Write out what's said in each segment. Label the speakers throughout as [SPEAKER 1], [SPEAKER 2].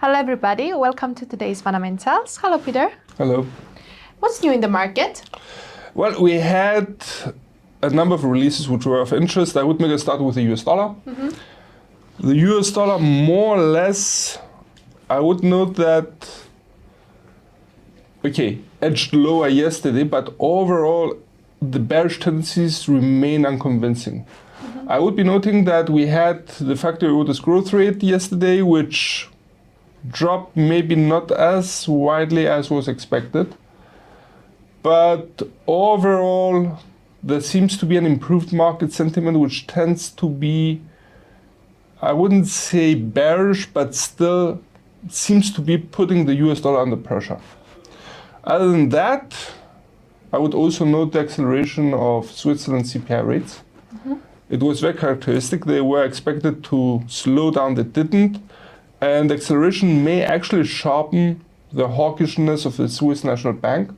[SPEAKER 1] Hello everybody, welcome to today's fundamentals. Hello Peter.
[SPEAKER 2] Hello.
[SPEAKER 1] What's new in the market?
[SPEAKER 2] Well, we had a number of releases which were of interest. I would make a start with the US dollar. The US dollar more or less, I would note that, edged lower yesterday, but overall the bearish tendencies remain unconvincing. I would be noting that we had the factory orders growth rate yesterday, which dropped maybe not as widely as was expected. But overall, there seems to be an improved market sentiment, which tends to be, I wouldn't say bearish, but still seems to be putting the US dollar under pressure. Other than that, I would also note the acceleration of Switzerland CPI rates. It was very characteristic. They were expected to slow down, they didn't. And acceleration may actually sharpen the hawkishness of the Swiss National Bank.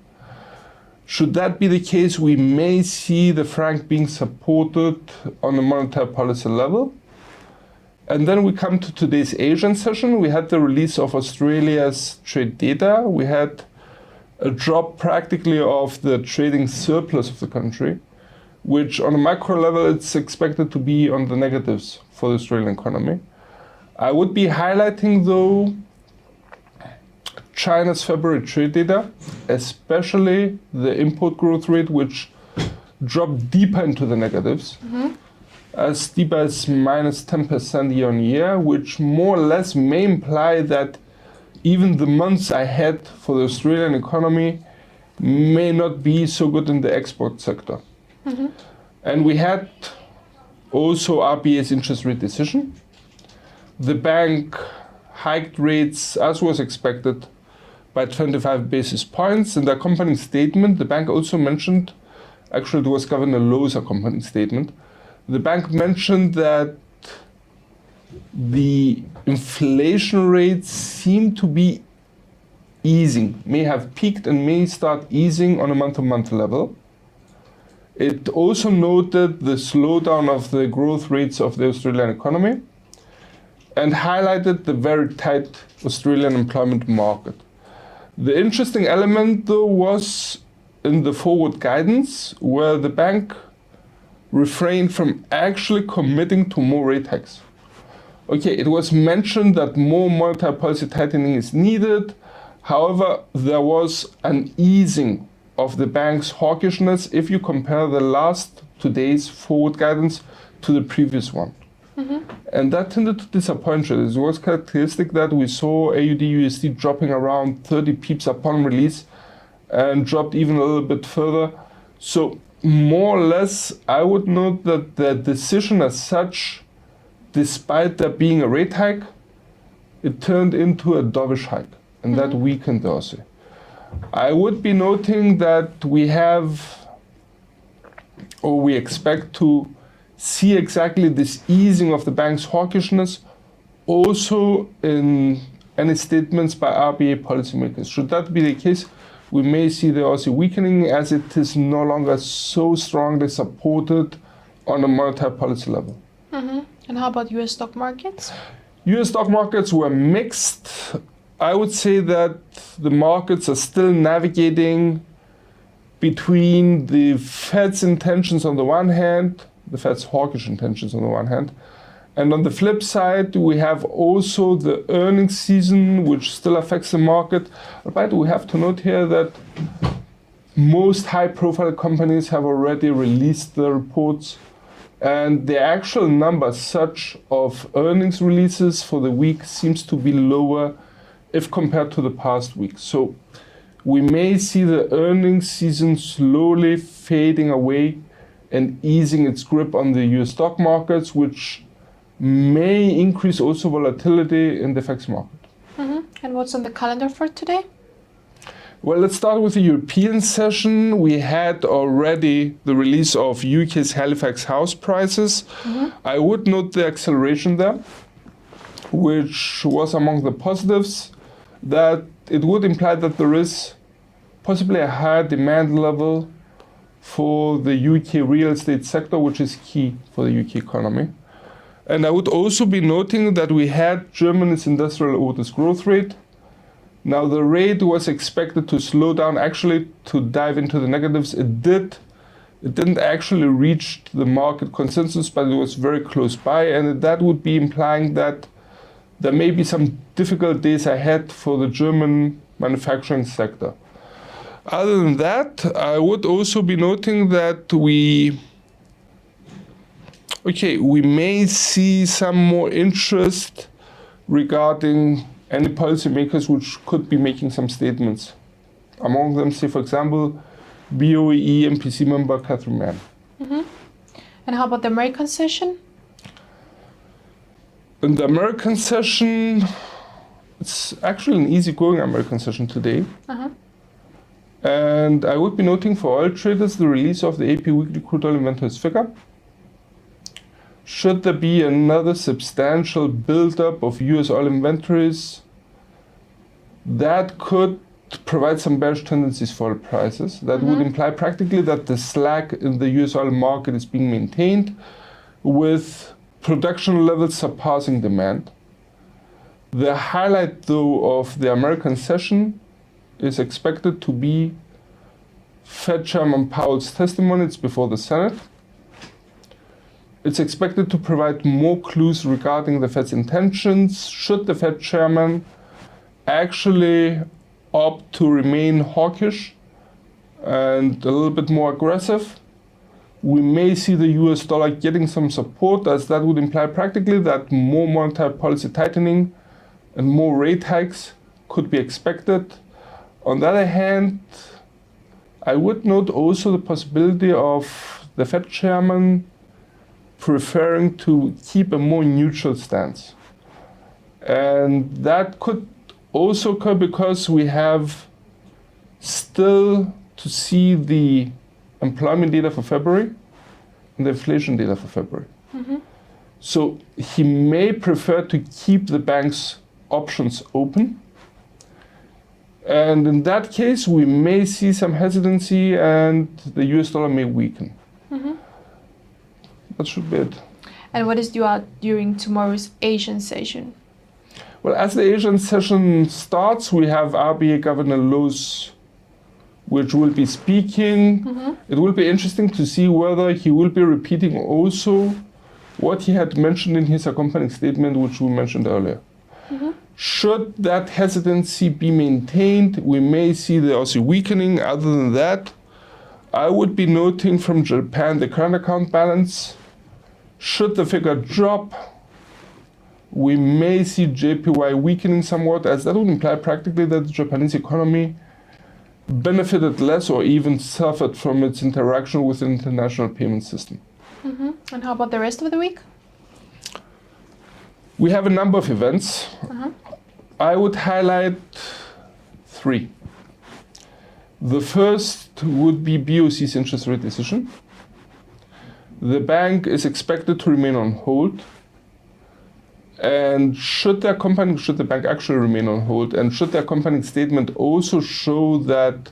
[SPEAKER 2] Should that be the case, we may see the franc being supported on a monetary policy level. And then we come to today's Asian session. We had the release of Australia's trade data. We had a drop practically of the trading surplus of the country, which on a macro level, it's expected to be on the negatives for the Australian economy. I would be highlighting, though, China's February trade data, especially the import growth rate, which dropped deeper into the negatives, as deep as minus 10% year on year, which more or less may imply that even the months ahead for the Australian economy may not be so good in the export sector. And we had also RBA's interest rate decision. The bank hiked rates, as was expected, by 25 basis points. In the accompanying statement, the bank also mentioned, actually it was Governor Lowe's accompanying statement, the bank mentioned that the inflation rates seem to be easing, may have peaked and may start easing on a month-to-month level. It also noted the slowdown of the growth rates of the Australian economy and highlighted the very tight Australian employment market. The interesting element, though, was in the forward guidance, where the bank refrained from actually committing to more rate hikes. It was mentioned that more monetary policy tightening is needed. However, there was an easing of the bank's hawkishness if you compare the last today's forward guidance to the previous one. And that tended to disappoint you. It was characteristic that we saw AUD USD dropping around 30 pips upon release and dropped even a little bit further. So more or less, I would note that the decision as such, despite there being a rate hike, it turned into a dovish hike, and that weakened the Aussie. I would be noting that we expect to see exactly this easing of the bank's hawkishness also in any statements by RBA policymakers. Should that be the case, we may see the Aussie weakening as it is no longer so strongly supported on a monetary policy level.
[SPEAKER 1] And how about US stock markets?
[SPEAKER 2] US stock markets were mixed. I would say that the markets are still navigating between the Fed's intentions on the one hand, the Fed's hawkish intentions on the one hand, and on the flip side, we have also the earnings season, which still affects the market. But we have to note here that most high-profile companies have already released their reports, and the actual number such of earnings releases for the week seems to be lower if compared to the past week. So we may see the earnings season slowly fading away and easing its grip on the US stock markets, which may increase also volatility in the FX market.
[SPEAKER 1] And what's on the calendar for today?
[SPEAKER 2] Well, let's start with the European session. We had already the release of UK's Halifax house prices. I would note the acceleration there, which was among the positives, that it would imply that there is possibly a higher demand level for the UK real estate sector, which is key for the UK economy. And I would also be noting that we had Germany's industrial orders growth rate. Now the rate was expected to slow down, actually to dive into the negatives. It did. It didn't actually reach the market consensus, but it was very close by, and that would be implying that there may be some difficult days ahead for the German manufacturing sector. Other than that, I would also be noting that we may see some more interest regarding any policymakers which could be making some statements. Among them, say, for example, BOE MPC member Catherine Mann.
[SPEAKER 1] Mm-hmm. And how about the American session?
[SPEAKER 2] In the American session, it's actually an easygoing American session today.
[SPEAKER 1] Uh-huh.
[SPEAKER 2] And I would be noting for oil traders the release of the AP weekly crude oil inventories figure. Should there be another substantial buildup of US oil inventories, that could provide some bearish tendencies for oil prices. That would imply practically that the slack in the US oil market is being maintained, with production levels surpassing demand. The highlight, though, of the American session is expected to be Fed Chairman Powell's testimony. It's before the Senate. It's expected to provide more clues regarding the Fed's intentions. Should the Fed chairman actually opt to remain hawkish and a little bit more aggressive, we may see the US dollar getting some support, as that would imply practically that more monetary policy tightening and more rate hikes could be expected. On the other hand, I would note also the possibility of the Fed chairman preferring to keep a more neutral stance. And that could also occur because we have still to see the employment data for February and the inflation data for February. So he may prefer to keep the bank's options open. And in that case, we may see some hesitancy and the US dollar may weaken. That should be it.
[SPEAKER 1] And what is due out during tomorrow's Asian session?
[SPEAKER 2] Well, as the Asian session starts, we have RBA Governor Lowe's, which will be speaking. It will be interesting to see whether he will be repeating also what he had mentioned in his accompanying statement, which we mentioned earlier. Should that hesitancy be maintained, we may see the Aussie weakening. Other than that, I would be noting from Japan the current account balance. Should the figure drop, we may see JPY weakening somewhat, as that would imply practically that the Japanese economy benefited less or even suffered from its interaction with the international payment system.
[SPEAKER 1] And how about the rest of the week?
[SPEAKER 2] We have a number of events. I would highlight three. The first would be BOC's interest rate decision. The bank is expected to remain on hold. And should the bank actually remain on hold, and should the accompanying statement also show that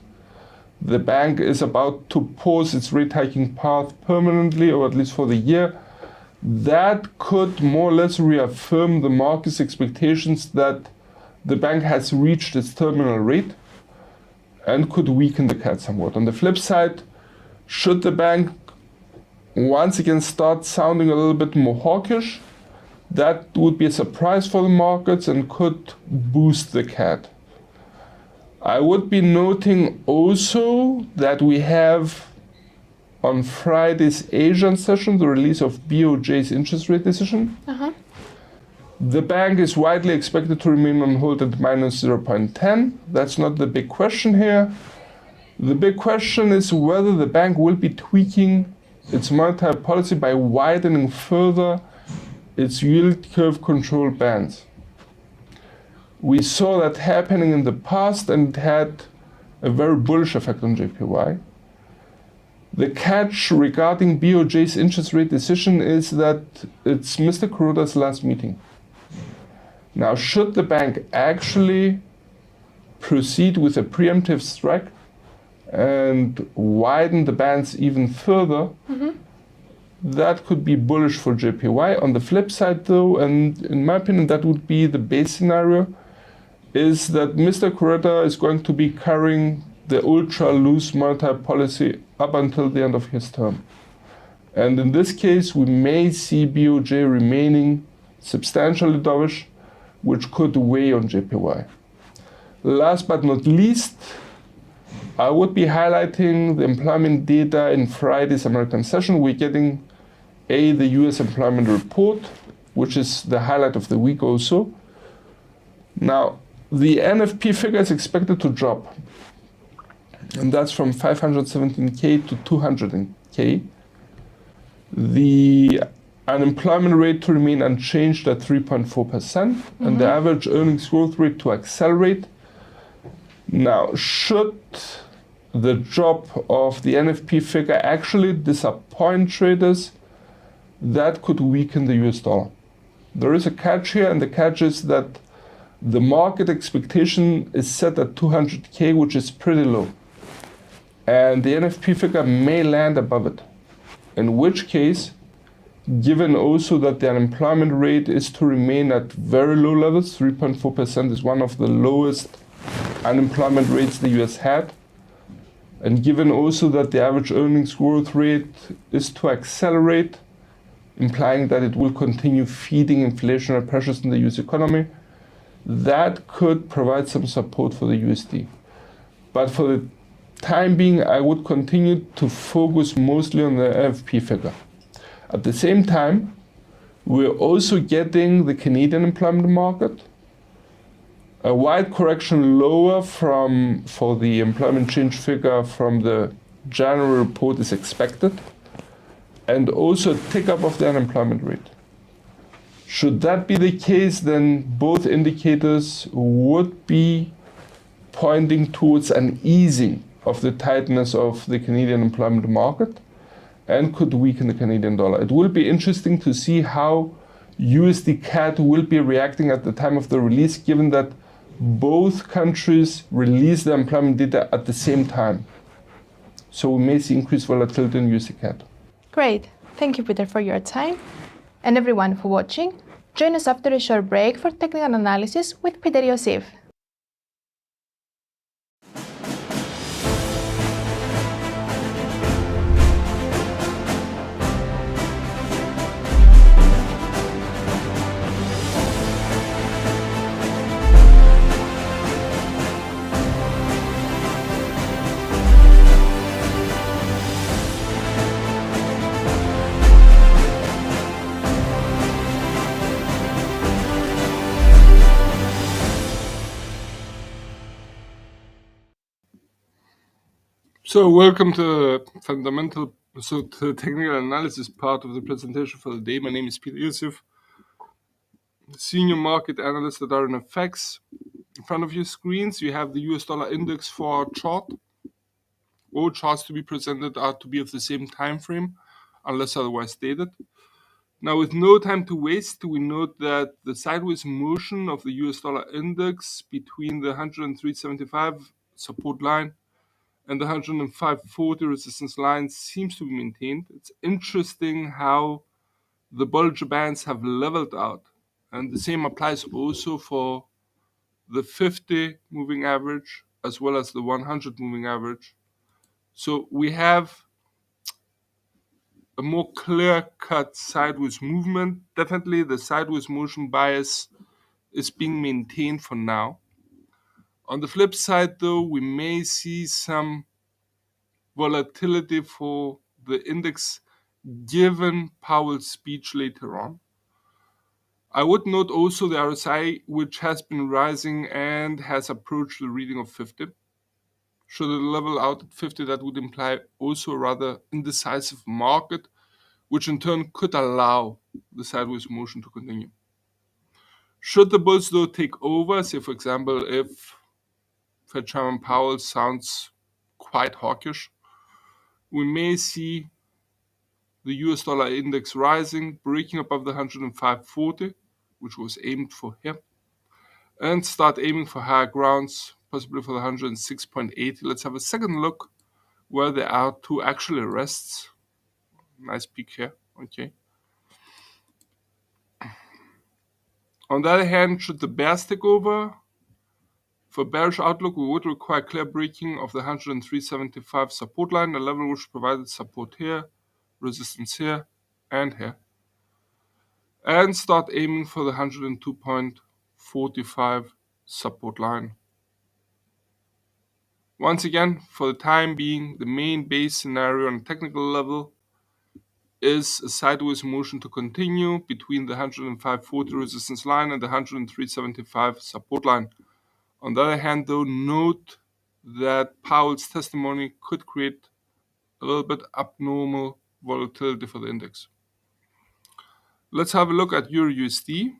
[SPEAKER 2] the bank is about to pause its rate hiking path permanently, or at least for the year, that could more or less reaffirm the market's expectations that the bank has reached its terminal rate and could weaken the CAD somewhat. On the flip side, should the bank once again start sounding a little bit more hawkish, that would be a surprise for the markets and could boost the CAD. I would be noting also that we have on Friday's Asian session the release of BOJ's interest rate decision. The bank is widely expected to remain on hold at minus 0.10. That's not the big question here. The big question is whether the bank will be tweaking its monetary policy by widening further its yield curve control bands. We saw that happening in the past, and it had a very bullish effect on JPY. The catch regarding BOJ's interest rate decision is that it's Mr. Kuroda's last meeting. Now, should the bank actually proceed with a preemptive strike and widen the bands even further, that could be bullish for JPY. On the flip side though, and in my opinion that would be the base scenario, is that Mr. Kureta is going to be carrying the ultra loose monetary policy up until the end of his term. And in this case, we may see BOJ remaining substantially dovish, which could weigh on JPY. Last but not least, I would be highlighting the employment data in Friday's American session. We're getting the US employment report, which is the highlight of the week also. Now, the NFP figure is expected to drop, and that's from 517K to 200K. The unemployment rate to remain unchanged at 3.4%, and the average earnings growth rate to accelerate. Now, should the drop of the NFP figure actually disappoint traders, that could weaken the US dollar. There is a catch here, and the catch is that the market expectation is set at 200K, which is pretty low. And the NFP figure may land above it. In which case, given also that the unemployment rate is to remain at very low levels, 3.4% is one of the lowest unemployment rates the US had, and given also that the average earnings growth rate is to accelerate, implying that it will continue feeding inflationary pressures in the US economy, that could provide some support for the USD. But for the time being, I would continue to focus mostly on the NFP figure. At the same time, we're also getting the Canadian employment market. A wide correction lower for the employment change figure from the January report is expected, and also a tick up of the unemployment rate. Should that be the case, then both indicators would be pointing towards an easing of the tightness of the Canadian employment market and could weaken the Canadian dollar. It will be interesting to see how USD CAD will be reacting at the time of the release, given that both countries release their employment data at the same time. So we may see increased volatility in USD CAD.
[SPEAKER 1] Great. Thank you, Peter, for your time. And everyone for watching. Join us after a short break for technical analysis with Peter Iosif.
[SPEAKER 2] So welcome to the technical analysis part of the presentation for the day. My name is Peter Iosif, senior market analyst at IronFX. In front of your screens, you have the US dollar index for our chart. All charts to be presented are to be of the same time frame, unless otherwise stated. Now, with no time to waste, we note that the sideways motion of the US dollar index between the 103.75 support line and the 105.40 resistance line seems to be maintained. It's interesting how the Bollinger Bands have leveled out, and the same applies also for the 50 moving average as well as the 100 moving average. So we have a more clear-cut sideways movement. Definitely the sideways motion bias is being maintained for now. On the flip side, though, we may see some volatility for the index given Powell's speech later on. I would note also the RSI, which has been rising and has approached the reading of 50. Should it level out at 50, that would imply also a rather indecisive market, which in turn could allow the sideways motion to continue. Should the bulls, though, take over, say, for example, if Fed Chairman Powell sounds quite hawkish, we may see the US dollar index rising, breaking above the 105.40, which was aimed for here, and start aiming for higher grounds, possibly for the 106.80. Let's have a second look where they are to actually rests. Nice peak here Okay. On the other hand, should the bears take over, for bearish outlook, we would require clear breaking of the 103.75 support line, a level which provided support here, resistance here, and here. And start aiming for the 102.45 support line. Once again, for the time being, the main base scenario on a technical level is a sideways motion to continue between the 105.40 resistance line and the 103.75 support line. On the other hand, though, note that Powell's testimony could create a little bit abnormal volatility for the index. Let's have a look at Euro USD.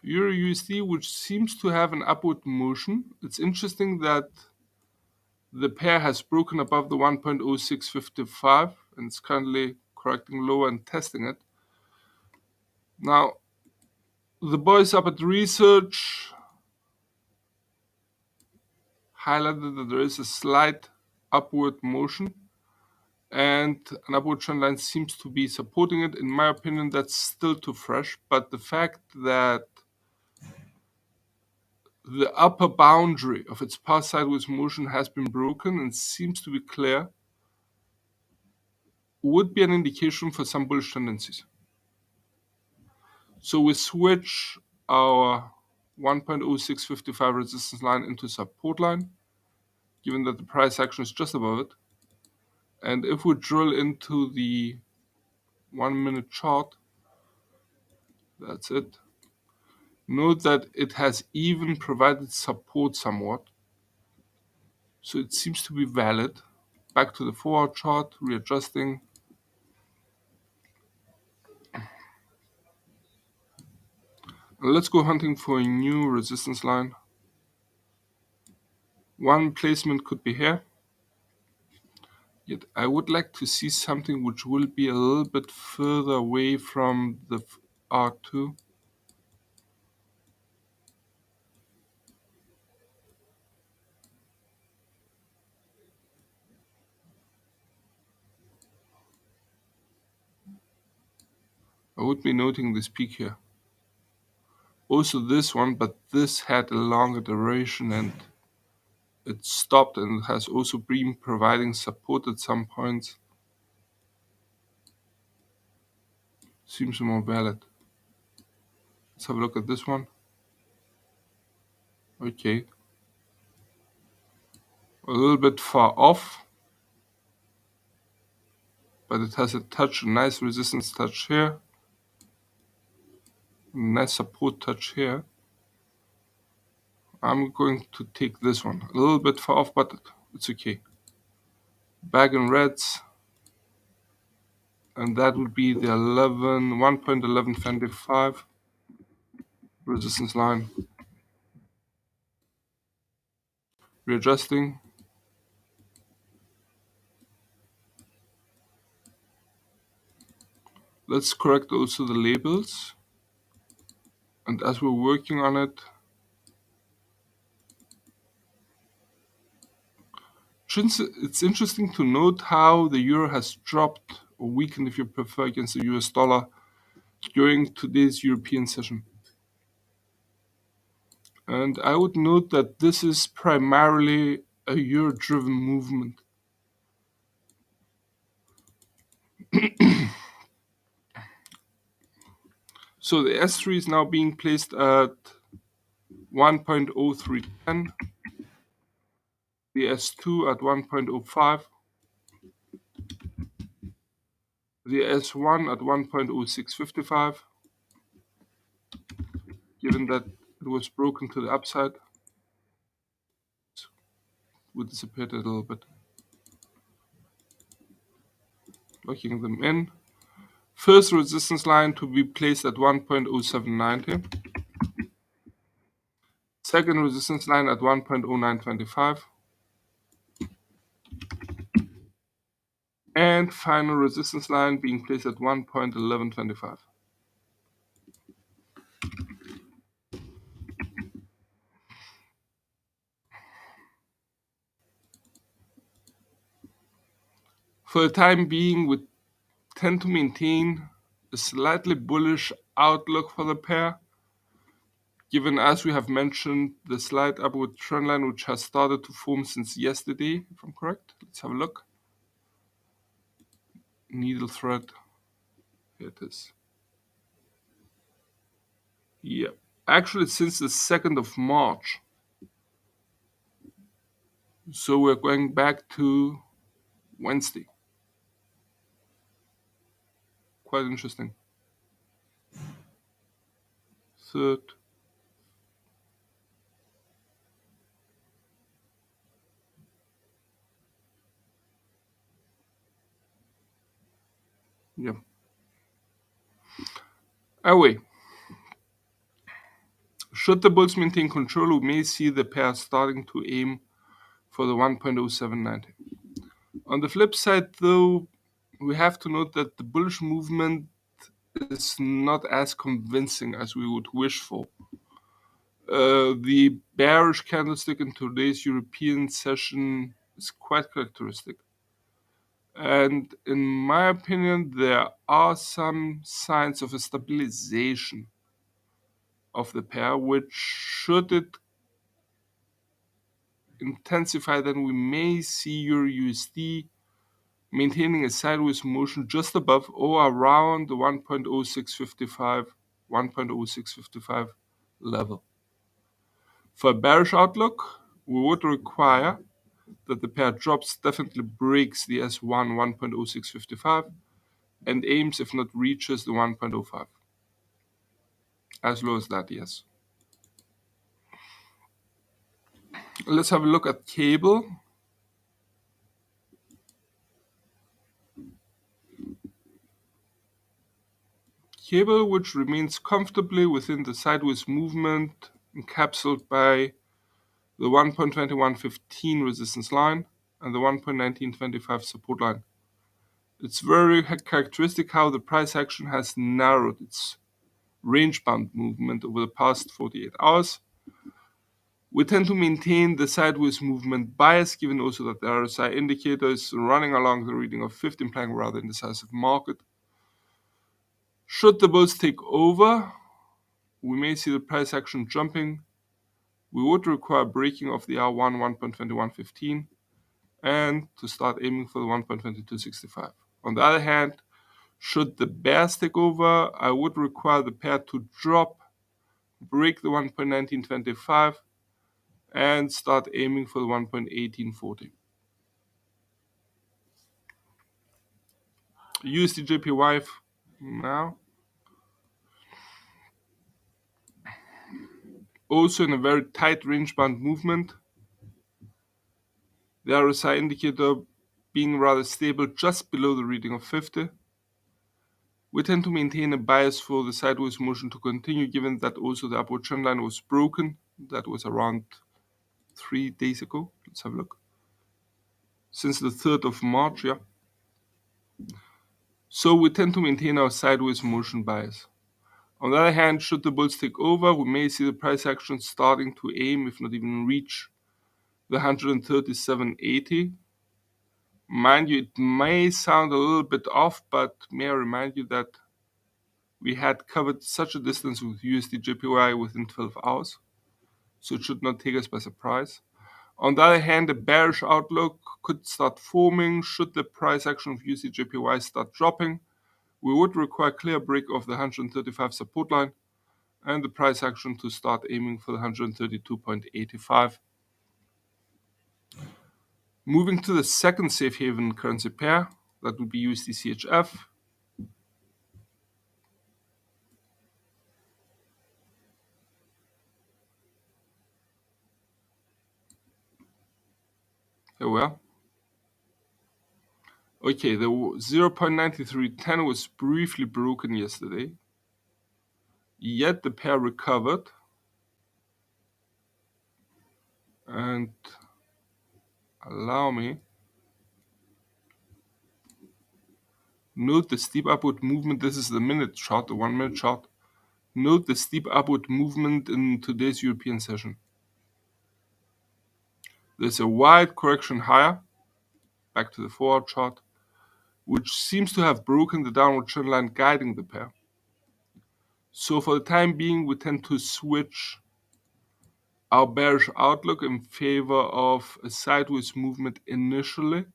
[SPEAKER 2] Euro USD, which seems to have an upward motion. It's interesting that the pair has broken above the 1.0655 and it's currently correcting lower and testing it. Now, the boys up at research highlighted that there is a slight upward motion and an upward trend line seems to be supporting it. In my opinion, that's still too fresh, but the fact that the upper boundary of its past sideways motion has been broken and seems to be clear would be an indication for some bullish tendencies. So we switch our 1.0655 resistance line into support line, given that the price action is just above it. And if we drill into the 1 minute chart, that's it. Note that it has even provided support somewhat. So it seems to be valid. Back to the 4-hour chart, readjusting. And let's go hunting for a new resistance line. One placement could be here. Yet I would like to see something which will be a little bit further away from the R2. I would be noting this peak here. Also this one, but this had a longer duration and it stopped and has also been providing support at some points. Seems more valid. Let's have a look at this one. Okay. A little bit far off, but it has a touch, a nice resistance touch here. A nice support touch here. I'm going to take this one. A little bit far off, but it's okay. Bag in reds. And that would be the 1.1125 resistance line. Readjusting. Let's correct also the labels. And as we're working on it, it's interesting to note how the euro has dropped or weakened, if you prefer, against the US dollar during today's European session. And I would note that this is primarily a euro-driven movement. So the S3 is now being placed at 1.0310, the S2 at 1.05, the S1 at 1.0655, given that it was broken to the upside. We dissipated a little bit. Locking them in. First resistance line to be placed at 1.0790. Second resistance line at 1.0925. And final resistance line being placed at 1.1125. For the time being, with tend to maintain a slightly bullish outlook for the pair, given, as we have mentioned, the slight upward trend line which has started to form since yesterday, if I'm correct. Let's have a look. Needle thread. Here it is. Yeah, actually since the 2nd of March. So we're going back to Wednesday. Quite interesting. Third. Yeah. Anyway, should the bulls maintain control, we may see the pair starting to aim for the 1.0790. On the flip side, though, we have to note that the bullish movement is not as convincing as we would wish for. The bearish candlestick in today's European session is quite characteristic. And in my opinion, there are some signs of a stabilization of the pair, which, should it intensify, then we may see Euro USD maintaining a sideways motion just above or around the 1.0655, 1.0655 level. For a bearish outlook, we would require that the pair drops, definitely breaks the S1 1.0655 and aims, if not reaches, the 1.05. As low as that, yes. Let's have a look at cable. Cable, which remains comfortably within the sideways movement, encapsulated by the 1.2115 resistance line and the 1.1925 support line. It's very characteristic how the price action has narrowed its range-bound movement over the past 48 hours. We tend to maintain the sideways movement bias, given also that the RSI indicator is running along the reading of 50, implying rather indecisive market. Should the bulls take over, we may see the price action jumping. We would require breaking of the R1 1.2115 and to start aiming for the 1.2265. On the other hand, should the bears take over, I would require the pair to drop, break the 1.1925 and start aiming for the 1.1840. USD JPY now. Also in a very tight range band movement. The RSI indicator being rather stable just below the reading of 50. We tend to maintain a bias for the sideways motion to continue, given that also the upward trend line was broken. That was around 3 days ago. Let's have a look. Since the 3rd of March, yeah. So we tend to maintain our sideways motion bias. On the other hand, should the bulls take over, we may see the price action starting to aim, if not even reach, the 137.80. Mind you, it may sound a little bit off, but may I remind you that we had covered such a distance with USD JPY within 12 hours, so it should not take us by surprise. On the other hand, a bearish outlook could start forming should the price action of USD JPY start dropping. We would require clear break of the 135 support line and the price action to start aiming for the 132.85. Moving to the second safe haven currency pair, that would be USD CHF. Here we are. Okay, the 0.9310 was briefly broken yesterday, yet the pair recovered and allow me note the steep upward movement. This is the minute chart, the 1 minute chart. Note the steep upward movement in today's European session. There's a wide correction higher, back to the 4-hour chart, which seems to have broken the downward trend line guiding the pair. So for the time being, we tend to switch our bearish outlook in favor of a sideways movement initially.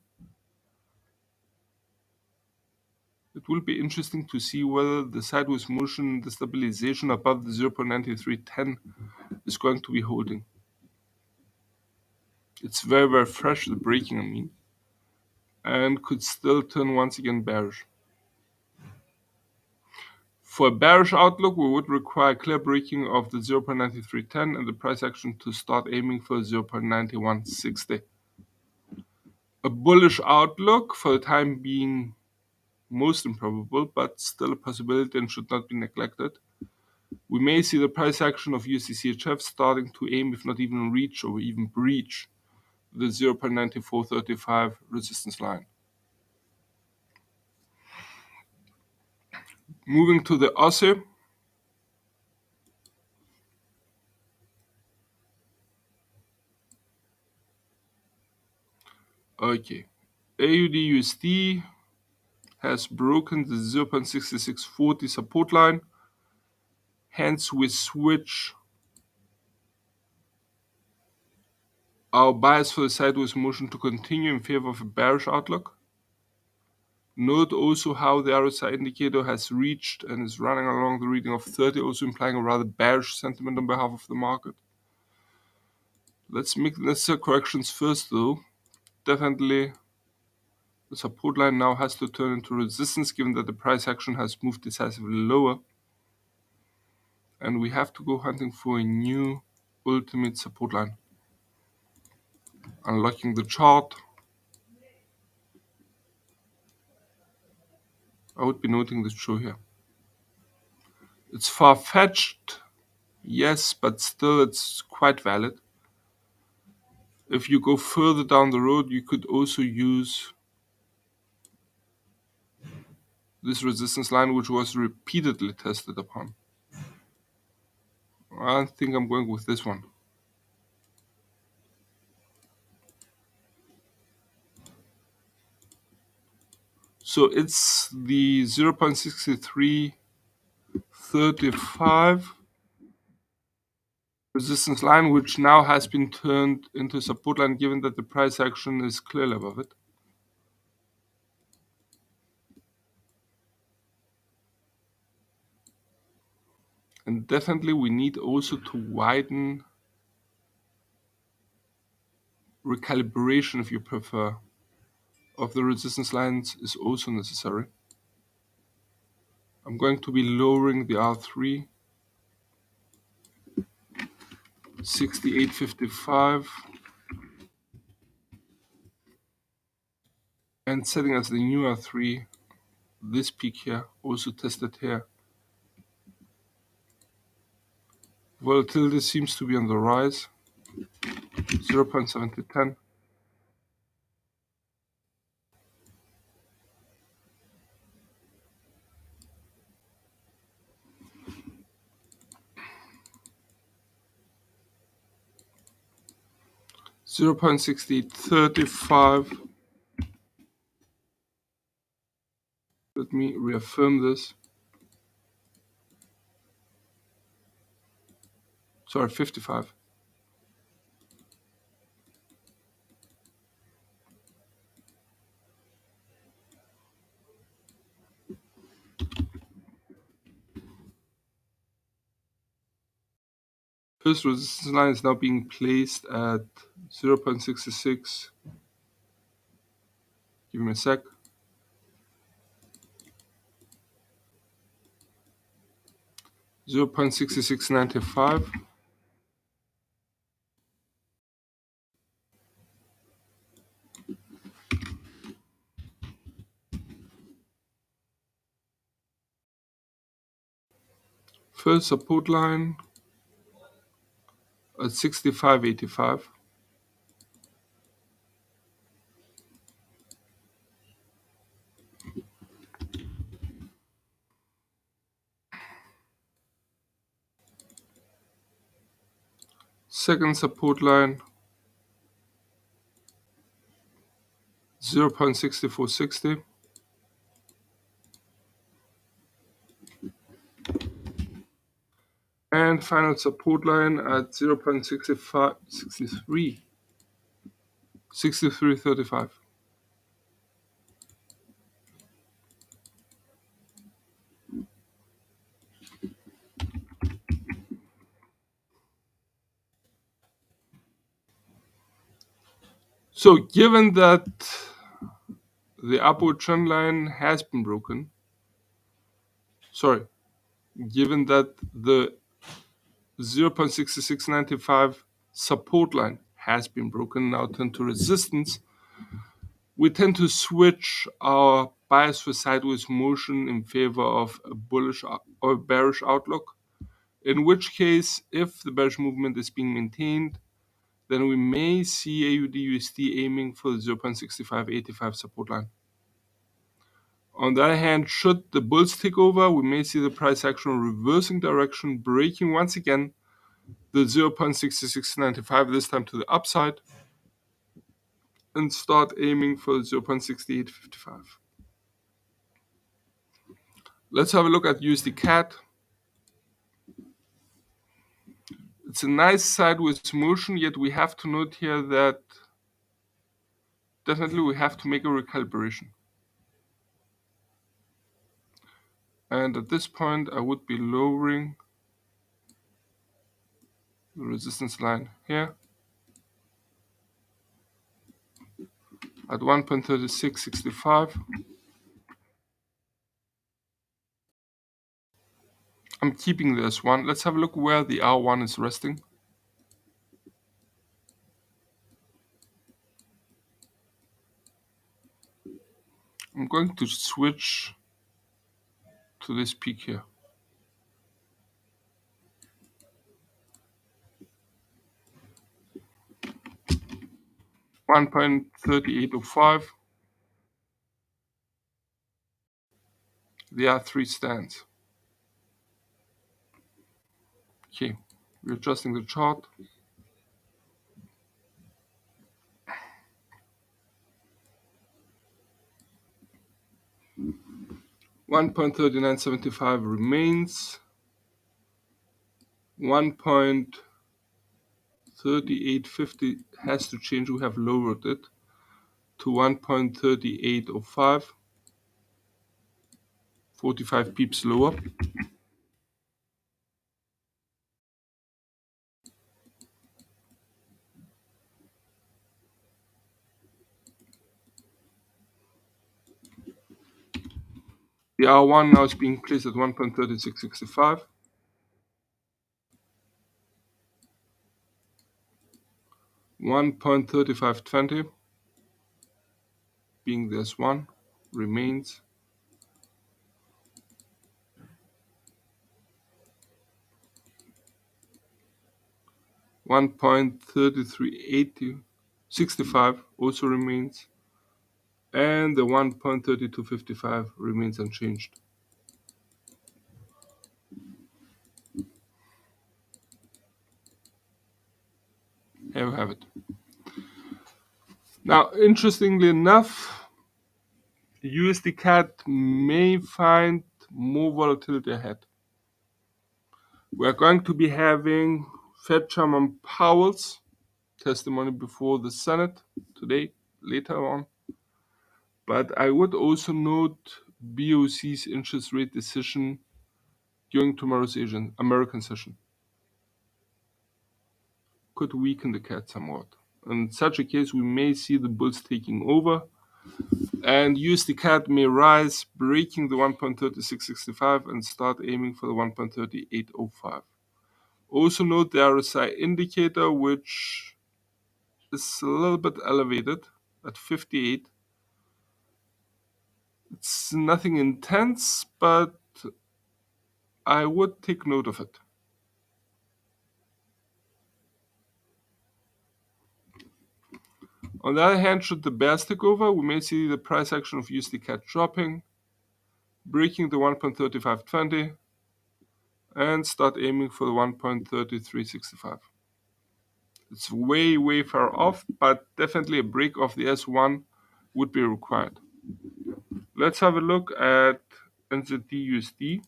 [SPEAKER 2] It will be interesting to see whether the sideways motion, the stabilization above the 0.9310 is going to be holding. It's very, very fresh, the breaking I mean, and could still turn once again bearish. For a bearish outlook, we would require clear breaking of the 0.9310 and the price action to start aiming for 0.9160. A bullish outlook, for the time being most improbable, but still a possibility and should not be neglected. We may see the price action of USD-CHF starting to aim, if not even reach or even breach, the 0.9435 resistance line. Moving to the Aussie. Okay, AUD-USD has broken the 0.6640 support line. Hence, we switch our bias for the sideways motion to continue in favor of a bearish outlook. Note also how the RSI indicator has reached and is running along the reading of 30, also implying a rather bearish sentiment on behalf of the market. Let's make the necessary corrections first though. Definitely the support line now has to turn into resistance given that the price action has moved decisively lower. And we have to go hunting for a new ultimate support line. Unlocking the chart. I would be noting this show here. It's far-fetched, yes, but still it's quite valid. If you go further down the road, you could also use this resistance line, which was repeatedly tested upon. I think I'm going with this one. So it's the 0.6335 resistance line, which now has been turned into support line given that the price action is clearly above it. And definitely we need also to widen recalibration, if you prefer, of the resistance lines is also necessary. I'm going to be lowering the R3, 68.55, and setting as the new R3 this peak here, also tested here. Volatility seems to be on the rise, 0.7010. $0.6835. Let me reaffirm this. Sorry, 55. First resistance line is now being placed at 0.66. Give me a sec. $0.6695. First support line at 65.85. Second support line 0.6460. And final support line at 0.65, 63.35. So given that the upward trend line has been broken, given that the 0.6695 support line has been broken, now turned to resistance, we tend to switch our bias for sideways motion in favor of a bullish or bearish outlook. In which case, if the bearish movement is being maintained, then we may see AUD/USD aiming for the 0.6585 support line. On the other hand, should the bulls take over, we may see the price action reversing direction, breaking once again the 0.6695, this time to the upside, and start aiming for 0.6855. Let's have a look at USD CAD. It's a nice sideways motion, yet we have to note here that definitely we have to make a recalibration. And at this point, I would be lowering the resistance line here at 1.3665. I'm keeping this one. Let's have a look where the R1 is resting. I'm going to switch to this peak here. 1.3805. There are 3 stands. Okay, we're adjusting the chart. $1.3975 remains. 1.3850 has to change. We have lowered it to 1.3805. 45 pips lower. The R1 now is being placed at 1.3665. 1.3520 being this one remains. 1.3365 also remains, and the 1.3255 remains unchanged. Here we have it. Now, interestingly enough, USD CAD may find more volatility ahead. We are going to be having Fed Chairman Powell's testimony before the Senate today, later on. But I would also note BOC's interest rate decision during tomorrow's American session. Could weaken the CAD somewhat. In such a case, we may see the bulls taking over, and USD CAD may rise, breaking the 1.3665 and start aiming for the 1.3805. Also note the RSI indicator, which is a little bit elevated at 58. It's nothing intense, but I would take note of it. On the other hand, should the bears take over, we may see the price action of USD CAD dropping, breaking the 1.3520, and start aiming for the 1.3365. It's way, way far off, but definitely a break of the S1 would be required. Let's have a look at NZD USD.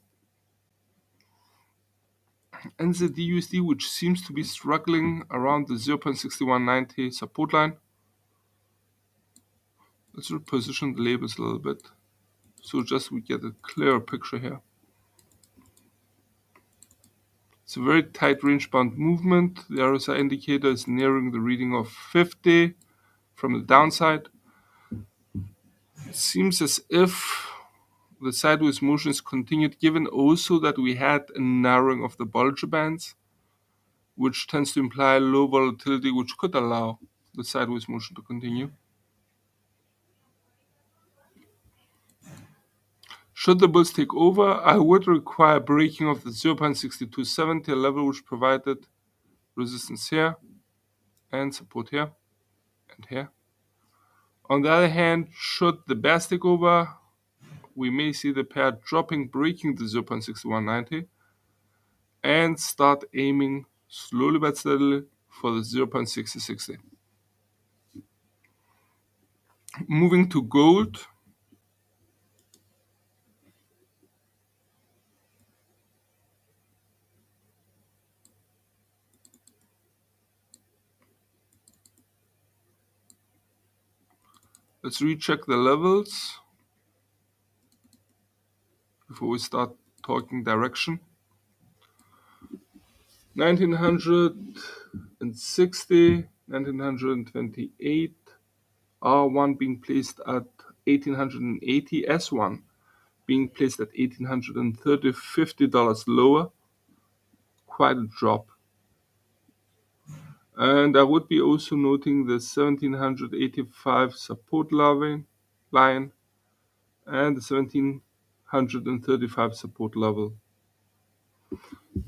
[SPEAKER 2] NZD-USD, which seems to be struggling around the 0.6190 support line. Let's reposition the labels a little bit, so just we get a clearer picture here. It's a very tight range-bound movement. The RSI indicator is nearing the reading of 50 from the downside. It seems as if the sideways motion is continued, given also that we had a narrowing of the Bollinger Bands, which tends to imply low volatility, which could allow the sideways motion to continue. Should the bulls take over, I would require breaking of the 0.6270 level, which provided resistance here and support here and here. On the other hand, should the bears take over, we may see the pair dropping, breaking the 0.6190 and start aiming slowly but steadily for the 0.6060. Moving to gold. Let's recheck the levels before we start talking direction. 1960, 1928, R1 being placed at 1880, S1 being placed at $1,830, $50 lower. Quite a drop. And I would be also noting the 1785 support line and the 1735 support level.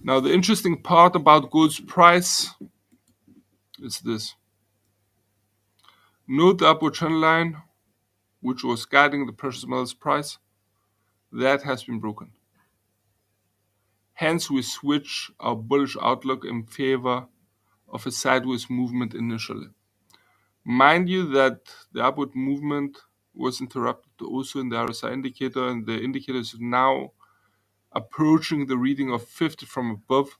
[SPEAKER 2] Now, the interesting part about gold's price is this. Note the upward trend line, which was guiding the precious metals price, that has been broken. Hence, we switch our bullish outlook in favor of a sideways movement initially. Mind you that the upward movement was interrupted also in the RSI indicator, and the indicator is now approaching the reading of 50 from above.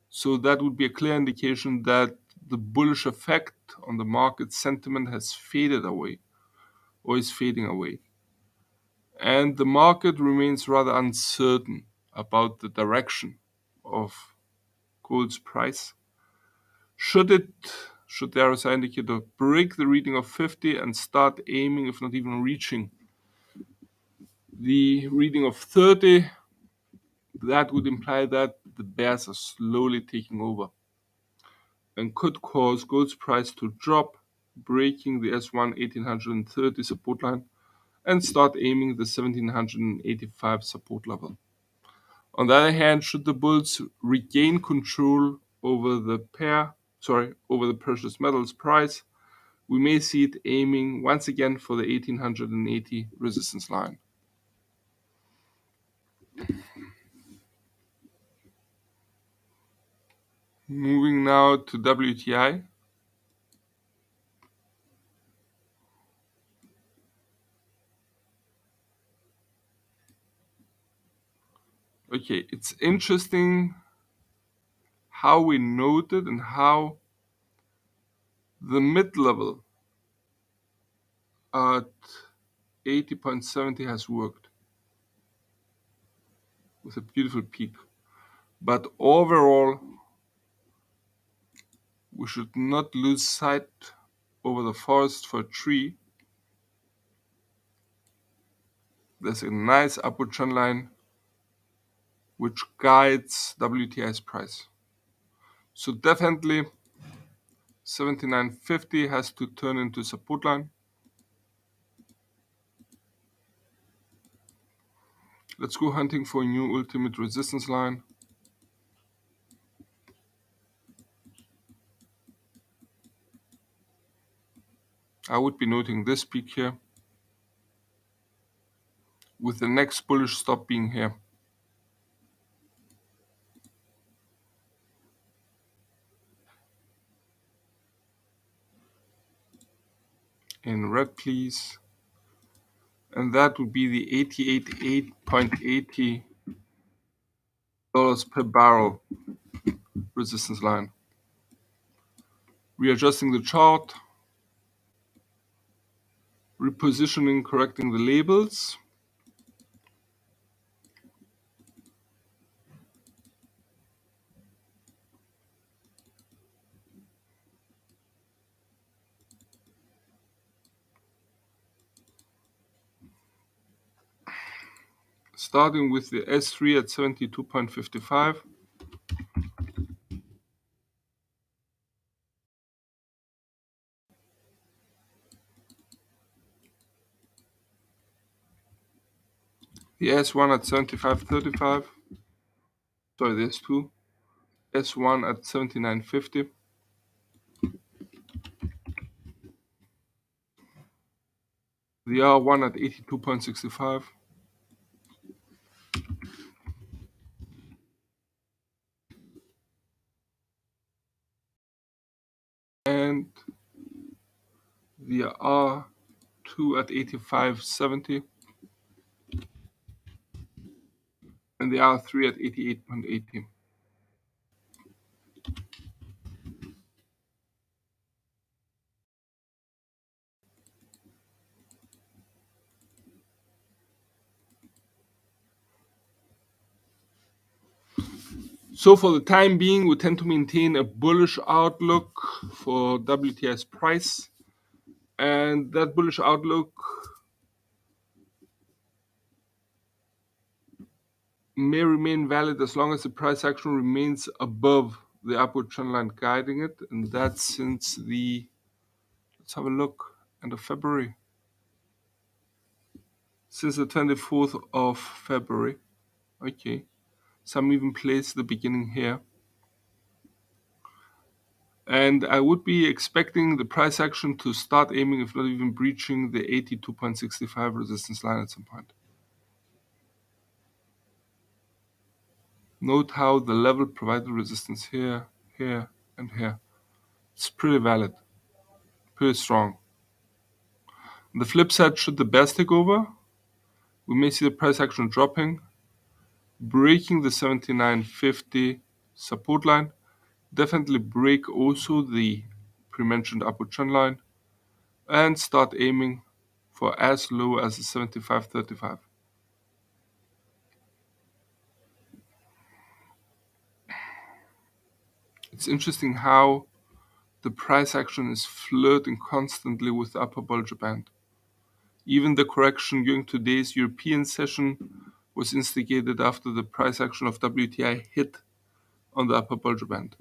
[SPEAKER 2] So that would be a clear indication that the bullish effect on the market sentiment has faded away or is fading away. And the market remains rather uncertain about the direction of gold's price. Should the RSI indicator break the reading of 50 and start aiming, if not even reaching, the reading of 30, that would imply that the bears are slowly taking over and could cause gold's price to drop, breaking the S1 1830 support line and start aiming the 1785 support level. On the other hand, should the bulls regain control over the precious metals price, we may see it aiming once again for the 1880 resistance line. Moving now to WTI. Okay, it's interesting how we noted and how the mid-level at 80.70 has worked with a beautiful peak. But overall, we should not lose sight over the forest for a tree. There's a nice upward trend line which guides WTI's price. So definitely 79.50 has to turn into support line. Let's go hunting for a new ultimate resistance line. I would be noting this peak here, with the next bullish stop being here. In red, please. And that would be the 88.80 per barrel resistance line. Readjusting the chart, repositioning, correcting the labels. Starting with the S3 at 72.55. The S1 at 75.35. Sorry, the S2. S1 at 79.50. The R1 at 82.65. And the R2 at 85.70. And the R3 at 88.80. So for the time being, we tend to maintain a bullish outlook for WTI's price. And that bullish outlook may remain valid as long as the price action remains above the upward trend line guiding it. And that's since let's have a look, end of February. Since the 24th of February. Okay. Some even place the beginning here. And I would be expecting the price action to start aiming, if not even breaching, the 82.65 resistance line at some point. Note how the level provided resistance here, here, and here. It's pretty valid, pretty strong. On the flip side, should the bears take over, we may see the price action dropping, breaking the 79.50 support line, definitely break also the pre-mentioned upward trend line, and start aiming for as low as the 75.35. It's interesting how the price action is flirting constantly with the upper Bollinger Band. Even the correction during today's European session was instigated after the price action of WTI hit on the upper Bollinger Band.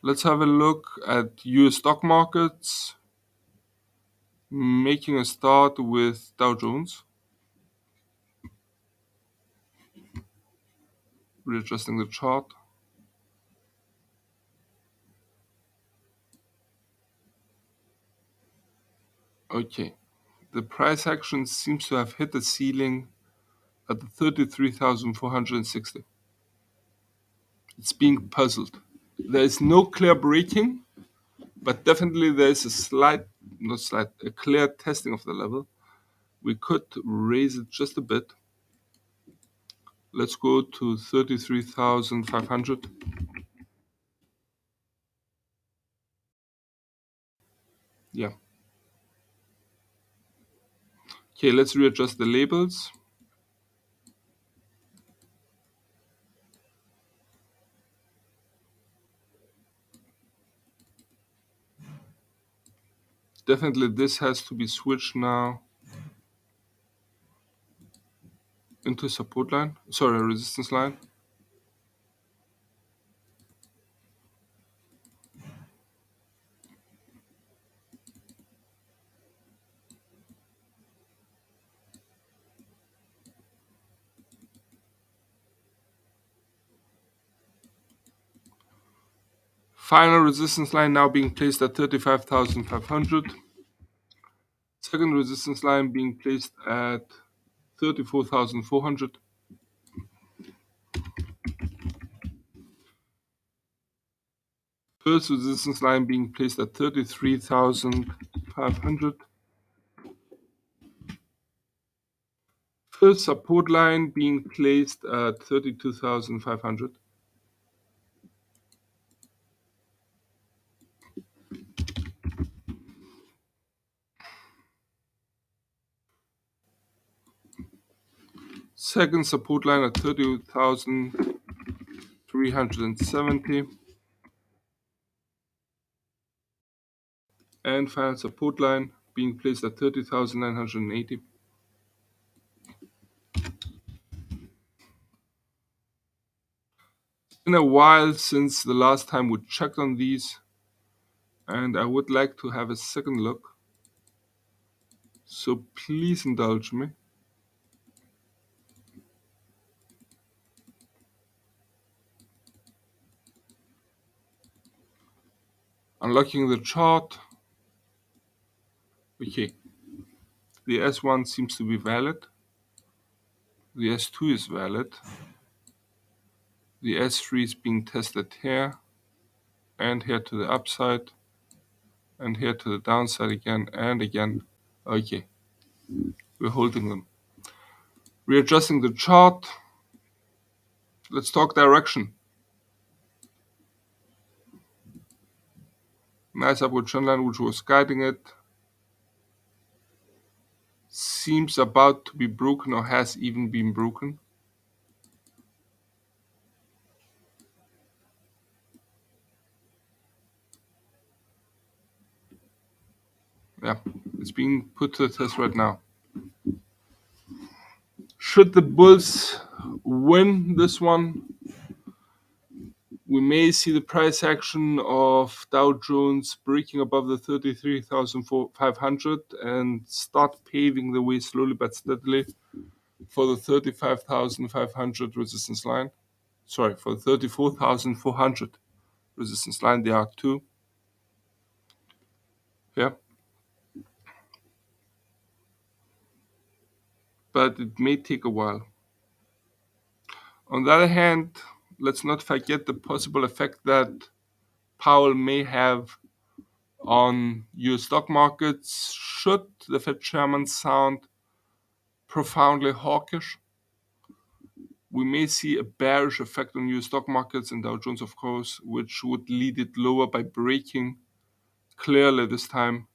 [SPEAKER 2] Let's have a look at US stock markets, making a start with Dow Jones. Readjusting the chart. Okay, the price action seems to have hit the ceiling at the 33,460. It's being puzzled. There is no clear breaking, but definitely there is a clear testing of the level. We could raise it just a bit. Let's go to 33,500. Yeah. Okay, let's readjust the labels. Definitely this has to be switched now into support line. Sorry, resistance line. Final resistance line now being placed at 35,500. Second resistance line being placed at 34,400. First resistance line being placed at 33,500. First support line being placed at 32,500. Second support line at 32,370. And final support line being placed at 30,980. It's been a while since the last time we checked on these, and I would like to have a second look. So please indulge me. Unlocking the chart. Okay. The S1 seems to be valid. The S2 is valid. The S3 is being tested here, and here to the upside, and here to the downside again, and again. Okay. We're holding them. Readjusting the chart. Let's talk direction. Nice upward trend line which was guiding it. Seems about to be broken or has even been broken. Yeah, it's being put to the test right now. Should the bulls win this one, we may see the price action of Dow Jones breaking above the 33,500 and start paving the way slowly but steadily for the 35,500 resistance line. Sorry, for the 34,400 resistance line. There are two. Yeah. But it may take a while. On the other hand, let's not forget the possible effect that Powell may have on US stock markets should the Fed chairman sound profoundly hawkish. We may see a bearish effect on US stock markets and Dow Jones, of course, which would lead it lower by breaking clearly this time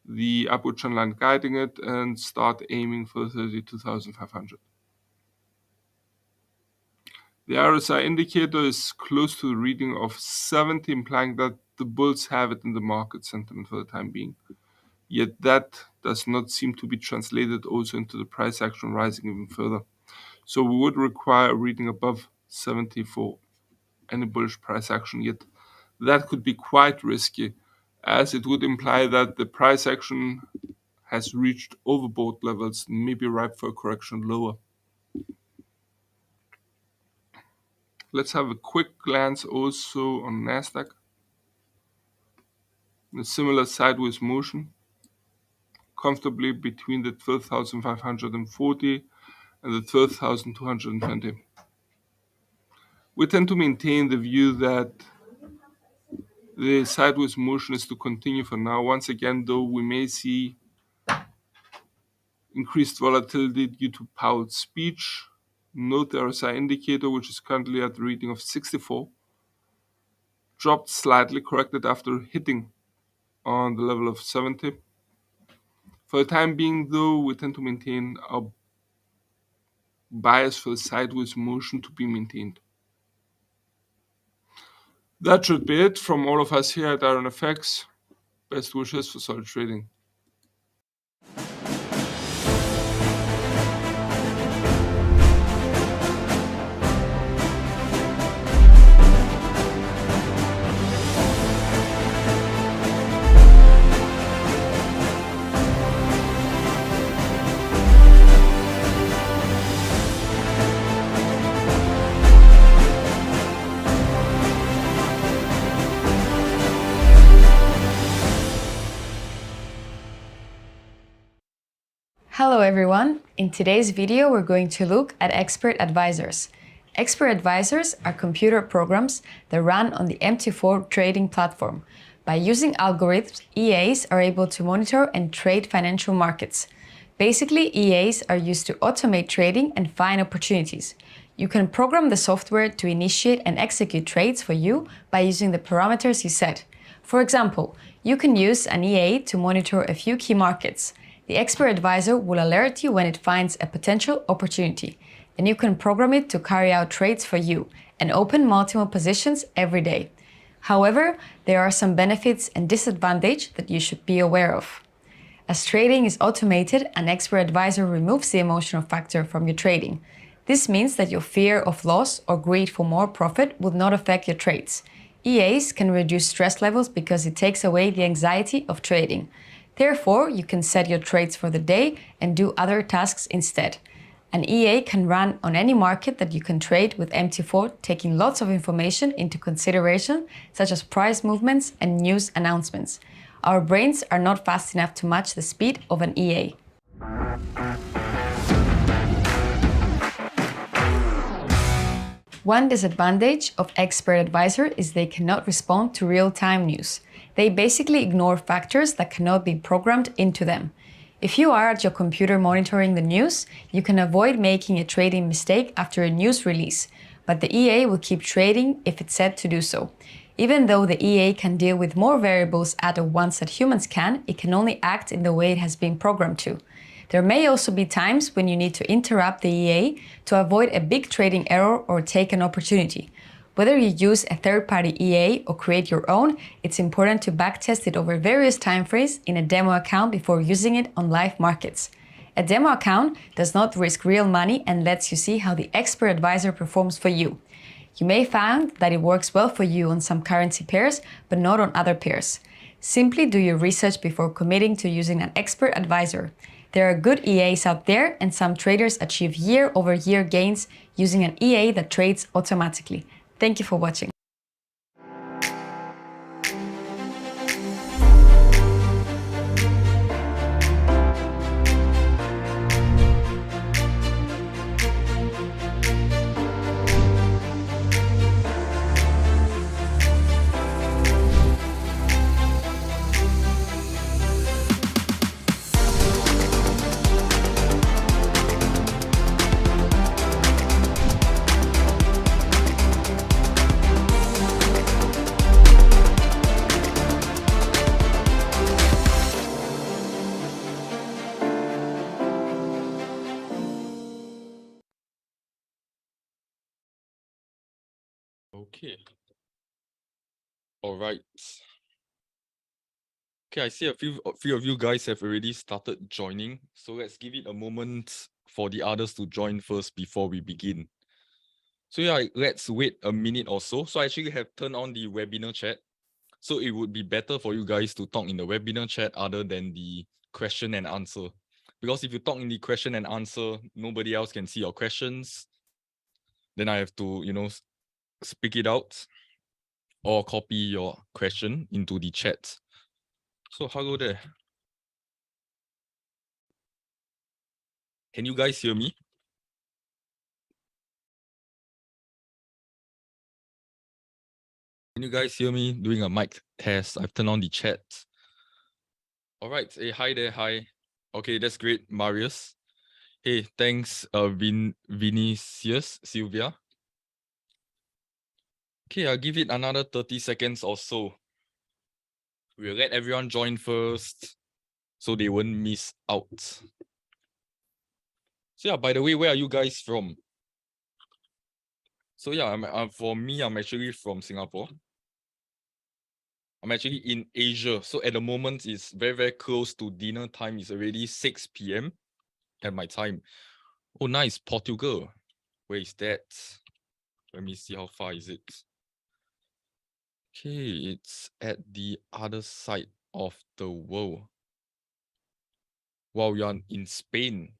[SPEAKER 2] the upward trend line guiding it and start aiming for 32,500. The RSI indicator is close to the reading of 70, implying that the bulls have it in the market sentiment for the time being. Yet that does not seem to be translated also into the price action rising even further. So we would require a reading above 70 for any bullish price action. Yet that could be quite risky, as it would imply that the price action has reached overbought levels and may be ripe for a correction lower. Let's have a quick glance also on Nasdaq. A similar sideways motion, comfortably between the 12,540 and the 12,220. We tend to maintain the view that the sideways motion is to continue for now. Once again, though, we may see increased volatility due to Powell's speech. Note the RSI indicator, which is currently at the reading of 64, dropped slightly, corrected after hitting on the level of 70. For the time being, though, we tend to maintain our bias for the sideways motion to be maintained. That should be it from all of us here at IronFX. Best wishes for solid trading.
[SPEAKER 3] Hello everyone! In today's video we're going to look at expert advisors. Expert advisors are computer programs that run on the MT4 trading platform. By using algorithms, EAs are able to monitor and trade financial markets. Basically, EAs are used to automate trading and find opportunities. You can program the software to initiate and execute trades for you by using the parameters you set. For example, you can use an EA to monitor a few key markets. The expert advisor will alert you when it finds a potential opportunity, and you can program it to carry out trades for you and open multiple positions every day. However, there are some benefits and disadvantages that you should be aware of. As trading is automated, an expert advisor removes the emotional factor from your trading. This means that your fear of loss or greed for more profit will not affect your trades. EAs can reduce stress levels because it takes away the anxiety of trading. Therefore, you can set your trades for the day and do other tasks instead. An EA can run on any market that you can trade with MT4, taking lots of information into consideration, such as price movements and news announcements. Our brains are not fast enough to match the speed of an EA. One disadvantage of expert advisor is they cannot respond to real-time news. They basically ignore factors that cannot be programmed into them. If you are at your computer monitoring the news, you can avoid making a trading mistake after a news release, but the EA will keep trading if it's set to do so. Even though the EA can deal with more variables at once that humans can, it can only act in the way it has been programmed to. There may also be times when you need to interrupt the EA to avoid a big trading error or take an opportunity. Whether you use a third-party EA or create your own, it's important to backtest it over various timeframes in a demo account before using it on live markets. A demo account does not risk real money and lets you see how the expert advisor performs for you. You may find that it works well for you on some currency pairs, but not on other pairs. Simply do your research before committing to using an expert advisor. There are good EAs out there, and some traders achieve year-over-year gains using an EA that trades automatically. Thank you for watching.
[SPEAKER 4] Okay. All right. Okay, I see a few of you guys have already started joining, so let's give it a moment for the others to join first before we begin. So yeah, let's wait a minute or so. So I actually have turned on the webinar chat. So it would be better for you guys to talk in the webinar chat other than the question and answer. Because if you talk in the question and answer, nobody else can see your questions. Then I have to, speak it out or copy your question into the chat. So hello there. Can you guys hear me? Can you guys hear me doing a mic test? I've turned on the chat. All right. Hey, hi there. Hi. Okay, that's great, Marius. Hey, thanks, Vinicius, Sylvia. Okay, I'll give it another 30 seconds or so. We'll let everyone join first so they won't miss out. So yeah, by the way, where are you guys from? So yeah, for me, I'm actually from Singapore. I'm actually in Asia. So at the moment, it's very, very close to dinner time. It's already 6 p.m. at my time. Oh, nice. Portugal. Where is that? Let me see how far is it. Okay, it's at the other side of the world. Wow, you're in Spain.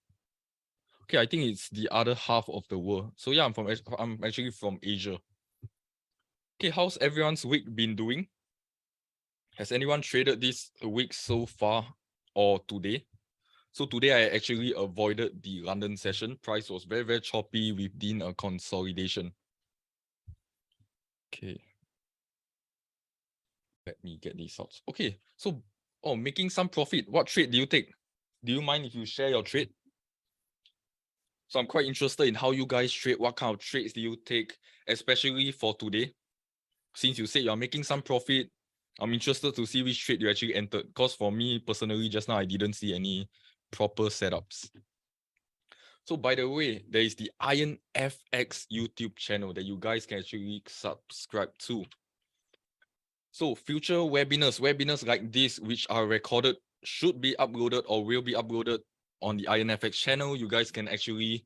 [SPEAKER 4] Okay, I think it's the other half of the world. So yeah, I'm actually from Asia. Okay, how's everyone's week been doing? Has anyone traded this week so far or today? So today I actually avoided the London session. Price was very, very choppy within a consolidation. Okay. Let me get these out. Okay, so making some profit. What trade do you take? do you mind if you share your trade? So I'm quite interested in how you guys trade. What kind of trades do you take, especially for today? Since you said you're making some profit, I'm interested to see which trade you actually entered. Because for me personally, just now I didn't see any proper setups. So by the way, there is the IronFX YouTube channel that you guys can actually subscribe to. So future webinars like this, which are recorded, should be uploaded or will be uploaded on the IronFX channel. You guys can actually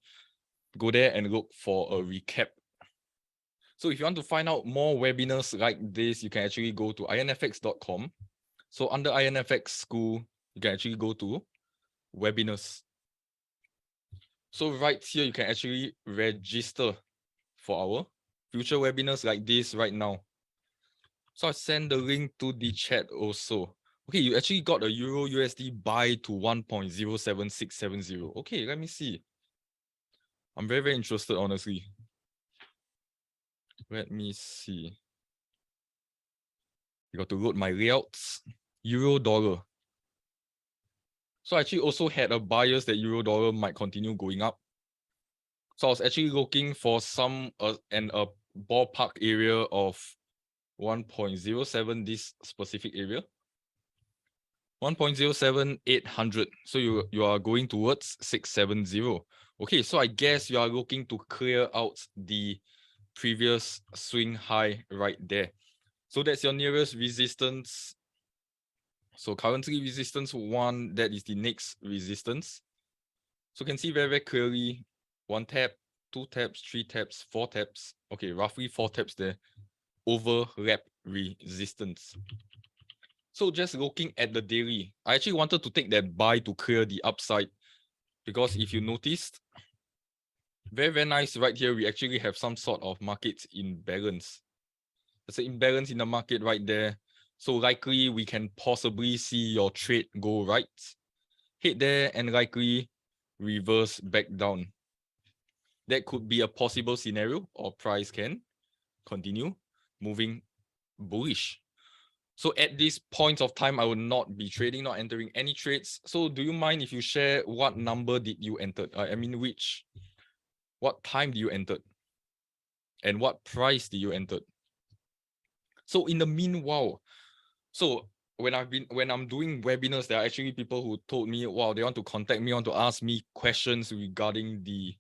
[SPEAKER 4] go there and look for a recap. So if you want to find out more webinars like this, you can actually go to ironfx.com. So under IronFX School, you can actually go to webinars. So right here, you can actually register for our future webinars like this right now. So I send the link to the chat also. Okay, you actually got a Euro USD buy to 1.07670. Okay, let me see. I'm very, very interested, honestly. Let me see. You got to load my layouts. Euro dollar. So I actually also had a bias that euro dollar might continue going up. So I was actually looking for some and a ballpark area of 1.07, this specific area. 1.07800. So you are going towards 670. Okay, so I guess you are looking to clear out the previous swing high right there. So that's your nearest resistance. So currently resistance 1, that is the next resistance. So you can see very, very clearly 1 tap, 2 taps, 3 taps, 4 taps. Okay, roughly 4 taps there. Overlap resistance. So just looking at the daily, I actually wanted to take that buy to clear the upside, because if you noticed, very, very nice right here, we actually have some sort of market imbalance. There's an imbalance in the market right there. So likely we can possibly see your trade go right, hit there, and likely reverse back down. That could be a possible scenario, or price can continue moving bullish. So at this point of time, I will not be trading, not entering any trades. So do you mind if you share what number did you enter? I mean, what time did you enter? And what price did you enter? So in the meanwhile, so when I'm doing webinars, there are actually people who told me, wow, they want to contact me, want to ask me questions regarding the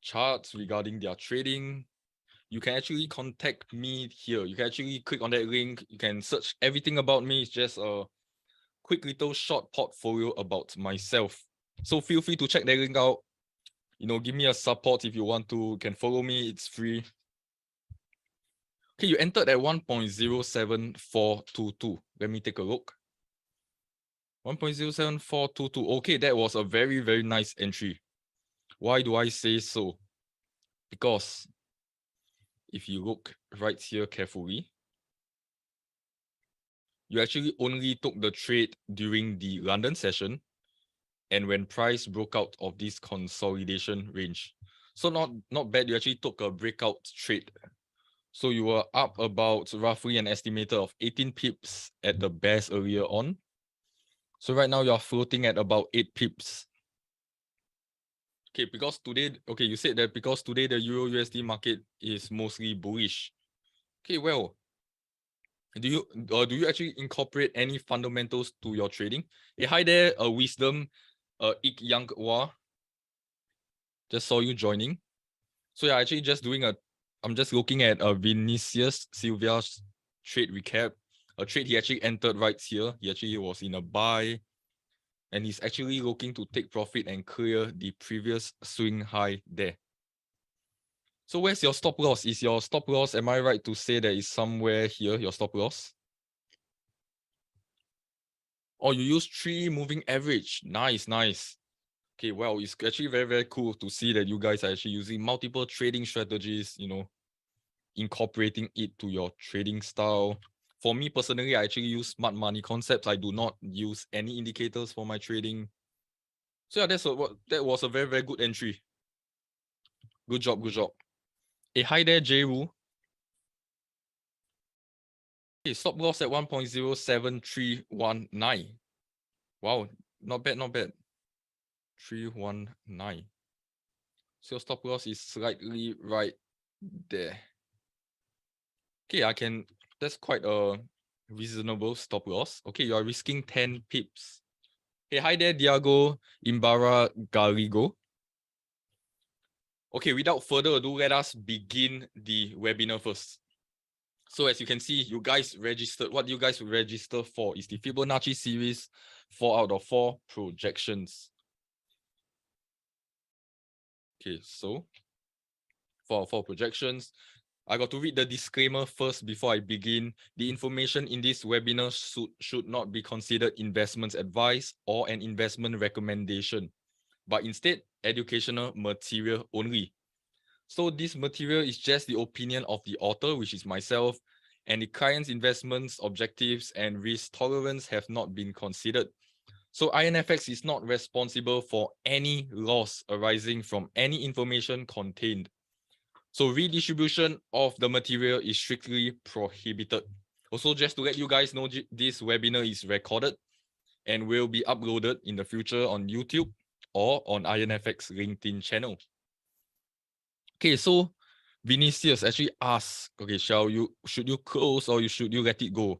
[SPEAKER 4] charts, regarding their trading. You can actually contact me here. You can actually click on that link. You can search everything about me. It's just a quick little short portfolio about myself. So feel free to check that link out. Give me a support if you want to. You can follow me. It's free. Okay, you entered at 1.07422. Let me take a look. 1.07422. Okay, that was a very, very nice entry. Why do I say so? Because if you look right here carefully, you actually only took the trade during the London session and when price broke out of this consolidation range. So not bad, you actually took a breakout trade. So you were up about roughly an estimator of 18 pips at the best earlier on. So right now you're floating at about 8 pips. Okay, because today, you said that because today the Euro USD market is mostly bullish. Okay, well, do you actually incorporate any fundamentals to your trading? Hey, hi there, Wisdom, Ik Yang Wa. Just saw you joining. So yeah, actually I'm just looking at Vinicius Silvia's trade recap. A trade he actually entered right here. He actually was in a buy, and he's actually looking to take profit and clear the previous swing high there. So where's your stop loss? Is your stop loss, am I right to say that is somewhere here, your stop loss? Oh, you use 3 moving average. Nice, nice. Okay, well, it's actually very, very cool to see that you guys are actually using multiple trading strategies, incorporating it to your trading style. For me personally, I actually use smart money concepts. I do not use any indicators for my trading. So yeah, that was a very, very good entry. Good job, good job. Hey, hi there, Jay Wu. Okay, stop loss at 1.07319. Wow, not bad, not bad. 319. So stop loss is slightly right there. Okay, that's quite a reasonable stop loss. Okay, you are risking 10 pips. Hey, hi there, Diago Imbara Garigo. Okay, without further ado, let us begin the webinar first. So as you can see, you guys registered. What you guys register for is the Fibonacci series 4 out of 4 projections. Okay, so 4 out of 4 projections. I got to read the disclaimer first before I begin. The information in this webinar should not be considered investment advice or an investment recommendation, but instead educational material only. So this material is just the opinion of the author, which is myself, and the client's investments, objectives, and risk tolerance have not been considered. So IronFX is not responsible for any loss arising from any information contained. So redistribution of the material is strictly prohibited. Also, just to let you guys know, this webinar is recorded and will be uploaded in the future on YouTube or on IronFX LinkedIn channel. Okay, so Vinicius actually asked, okay, should you close or should you let it go?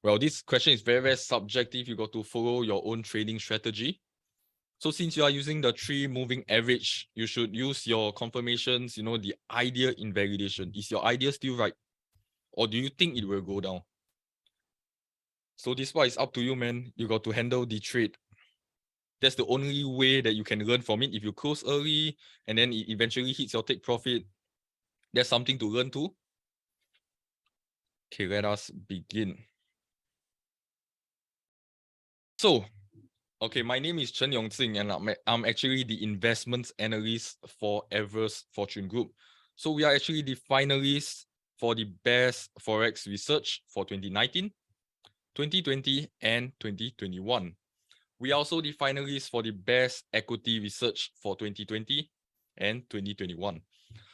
[SPEAKER 4] Well, this question is very, very subjective. You got to follow your own trading strategy. So since you are using the 3 moving average, you should use your confirmations, the idea invalidation. Is your idea still right? Or do you think it will go down? So this part is up to you, man. You got to handle the trade. That's the only way that you can learn from it. If you close early and then it eventually hits your take profit, there's something to learn too. Okay, let us begin. So, okay, my name is Chen Yongqing and I'm actually the investments analyst for Everest Fortune Group. So we are actually the finalists for the best Forex research for 2019, 2020, and 2021. We are also the finalists for the best equity research for 2020 and 2021.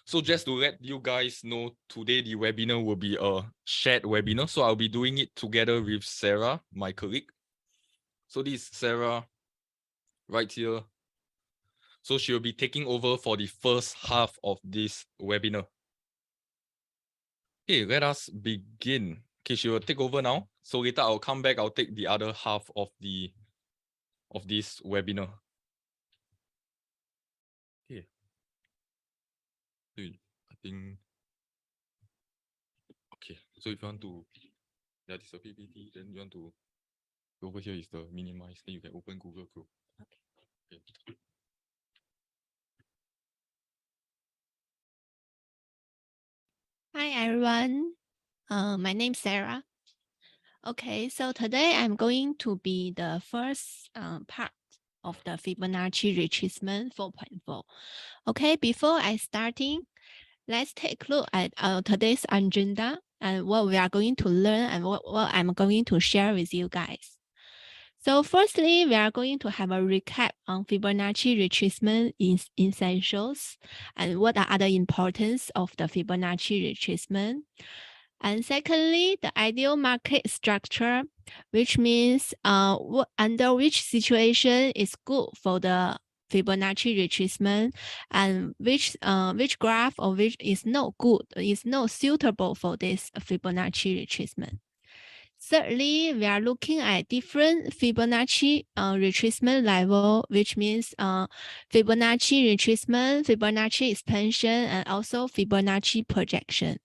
[SPEAKER 4] So just to let you guys know, today the webinar will be a shared webinar. So I'll be doing it together with Sarah, my colleague. So this is Sarah right here. So she'll be taking over for the first half of this webinar. Okay, let us begin. Okay, she will take over now. So later I'll come back, I'll take the other half of this webinar. Okay. So I think, okay, so if you want to, this is a PPT, then you want to, over here is the minimize, then you can open Google Chrome. Okay.
[SPEAKER 5] Hi everyone, my name's Sarah. Okay, so today I'm going to be the first part of the Fibonacci retracement 4.4. Okay, before I starting, let's take a look at today's agenda and what we are going to learn and what I'm going to share with you guys. So firstly, we are going to have a recap on Fibonacci retracement essentials and what are the importance of the Fibonacci retracement. And secondly, the ideal market structure, which means under which situation is good for the Fibonacci retracement and which graph or which is not good, is not suitable for this Fibonacci retracement. Thirdly, we are looking at different Fibonacci retracement level, which means Fibonacci retracement, Fibonacci expansion, and also Fibonacci projection.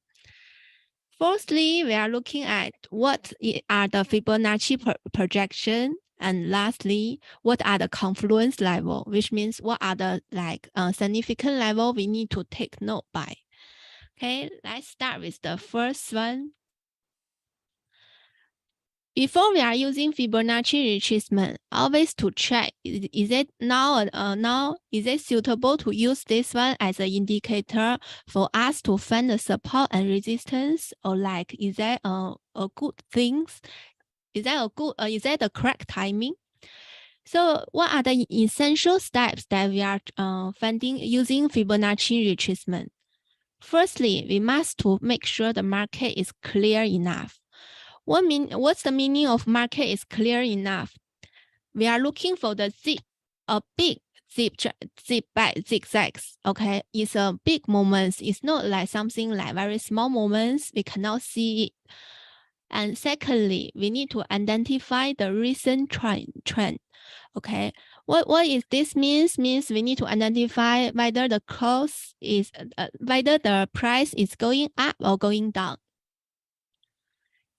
[SPEAKER 5] Fourthly, we are looking at what are the Fibonacci projection, and lastly, what are the confluence level, which means what are the significant level we need to take note by. Okay, let's start with the first one. Before we are using Fibonacci retracement, always to check is it is it suitable to use this one as an indicator for us to find the support and resistance, or is that a good thing? Is that the correct timing? So what are the essential steps that we are finding using Fibonacci retracement? Firstly, we must to make sure the market is clear enough. What's the meaning of market is clear enough? We are looking for the a big zigzags. Okay, it's a big moments. It's not like something like very small moments. We cannot see it. And secondly, we need to identify the recent trend. Okay, what is this means? Means we need to identify whether the whether the price is going up or going down.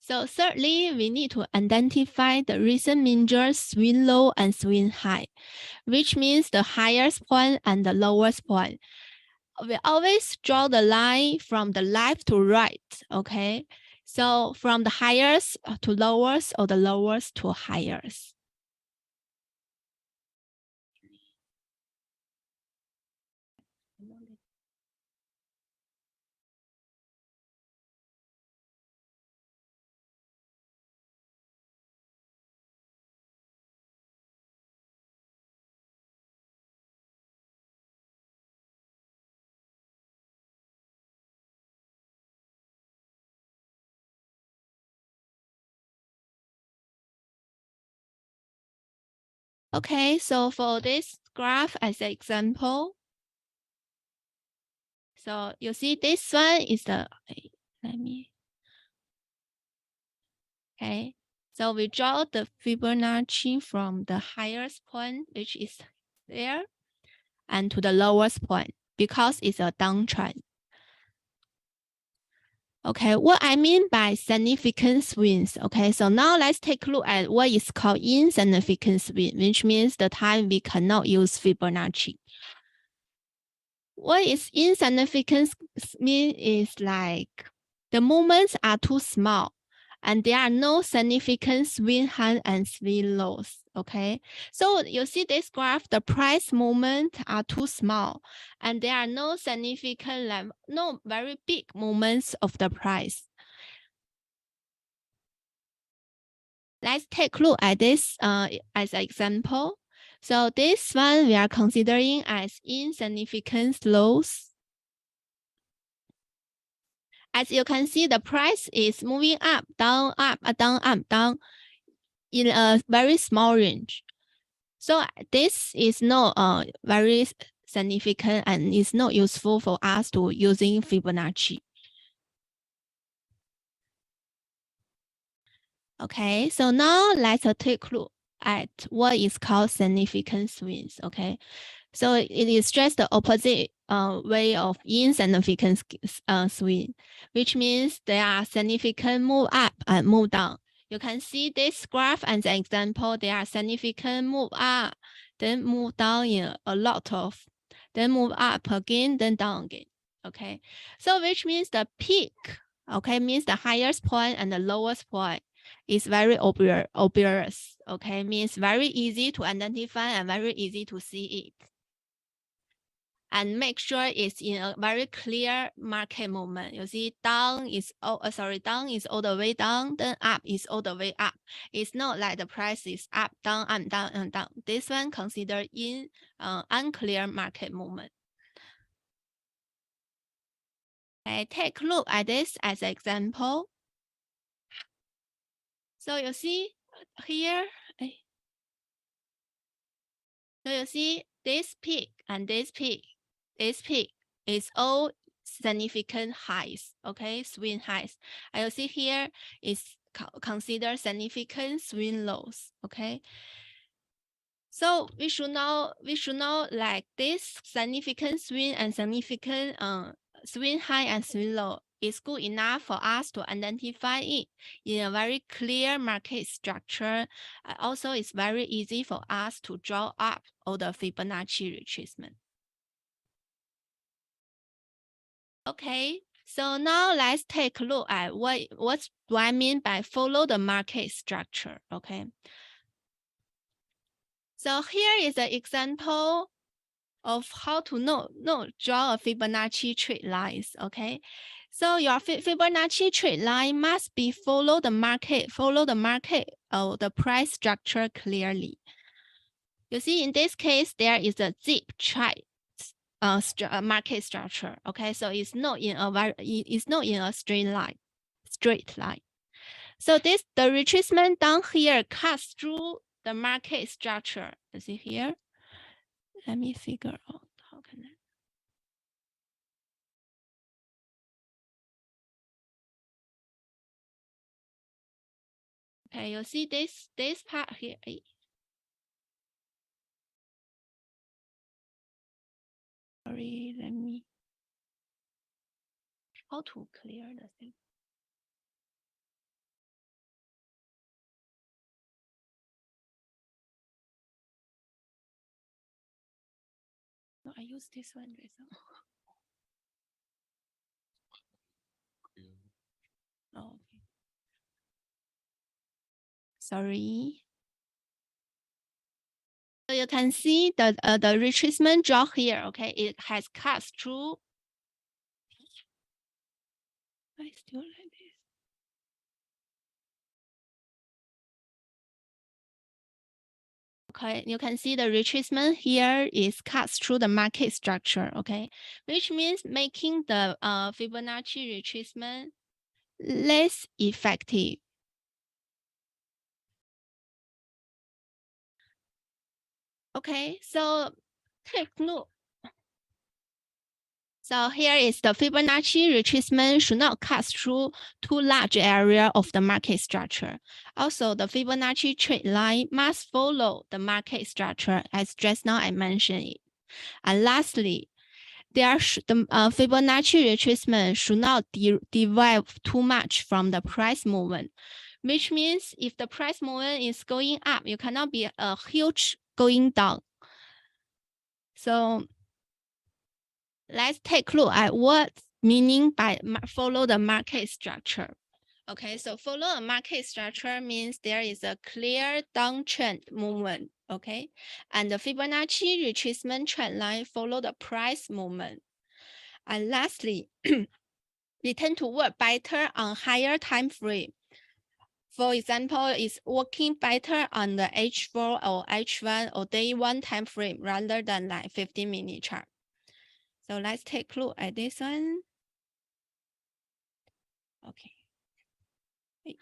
[SPEAKER 5] So thirdly, we need to identify the recent major swing low and swing high, which means the highest point and the lowest point. We always draw the line from the left to right, okay? So from the highest to lowest or the lowest to highest. Okay, so for this graph as an example, so you see this one is okay. So we draw the Fibonacci from the highest point, which is there, and to the lowest point because it's a downtrend. Okay, what I mean by significant swings. Okay, so now let's take a look at what is called insignificant swing, which means the time we cannot use Fibonacci. What is insignificant mean is like the movements are too small and there are no significant swing high and swing lows. Okay, so you see this graph, the price movement are too small and there are no significant, no very big movements of the price. Let's take a look at this as an example. So this one we are considering as insignificant lows. As you can see, the price is moving up, down, up, down, up, down in a very small range. So this is not very significant and is not useful for us to using Fibonacci. Okay, so now let's take a look at what is called significant swings. Okay, so it is just the opposite way of insignificant swing, which means there are significant move up and move down. You can see this graph as an example. There are significant move up, then move down in a lot of, then move up again, then down again. Okay, so which means the peak, okay, means the highest point and the lowest point is very obvious. Okay, means very easy to identify and very easy to see it. And make sure it's in a very clear market movement. You see, down is down is all the way down, then up is all the way up. It's not like the price is up, down, and down, and down. This one considered in unclear market movement. Okay, take a look at this as an example. So you see here, so you see this peak and this peak is all significant highs, okay, swing highs. And you see here is considered significant swing lows, okay. So we should know like this significant swing and significant swing high and swing low is good enough for us to identify it in a very clear market structure. Also, it's very easy for us to draw up all the Fibonacci retracement. Okay, so now let's take a look at what do I mean by follow the market structure. Okay, so here is an example of how to draw a Fibonacci trend lines. Okay, so your Fibonacci trend line must be follow the market or the price structure clearly. You see, in this case, there is a zip chart market structure. Okay, so it's not in a straight line. So the retracement down here cuts through the market structure. You see here? Let me figure out how can I. Okay, you see this part here. Sorry, let me. How to clear the thing? No, I use this one. Oh, okay. Sorry. So you can see the retracement draw here. Okay, it has cut through. I still like this. Okay, you can see the retracement here is cut through the market structure. Okay, which means making the Fibonacci retracement less effective. Okay, so take note. So here is the Fibonacci retracement should not cut through too large area of the market structure. Also, the Fibonacci trend line must follow the market structure as just now I mentioned it. And lastly, the Fibonacci retracement should not deviate too much from the price movement, which means if the price movement is going up, you cannot be a huge going down. So let's take a look at what meaning by follow the market structure. Okay, so follow a market structure means there is a clear downtrend movement. Okay, and the Fibonacci retracement trend line follow the price movement. And lastly, we tend to work better on higher time frame. For example, it's working better on the H4 or H1 or day one time frame rather than like 15-minute chart. So let's take a look at this one. Okay. Wait.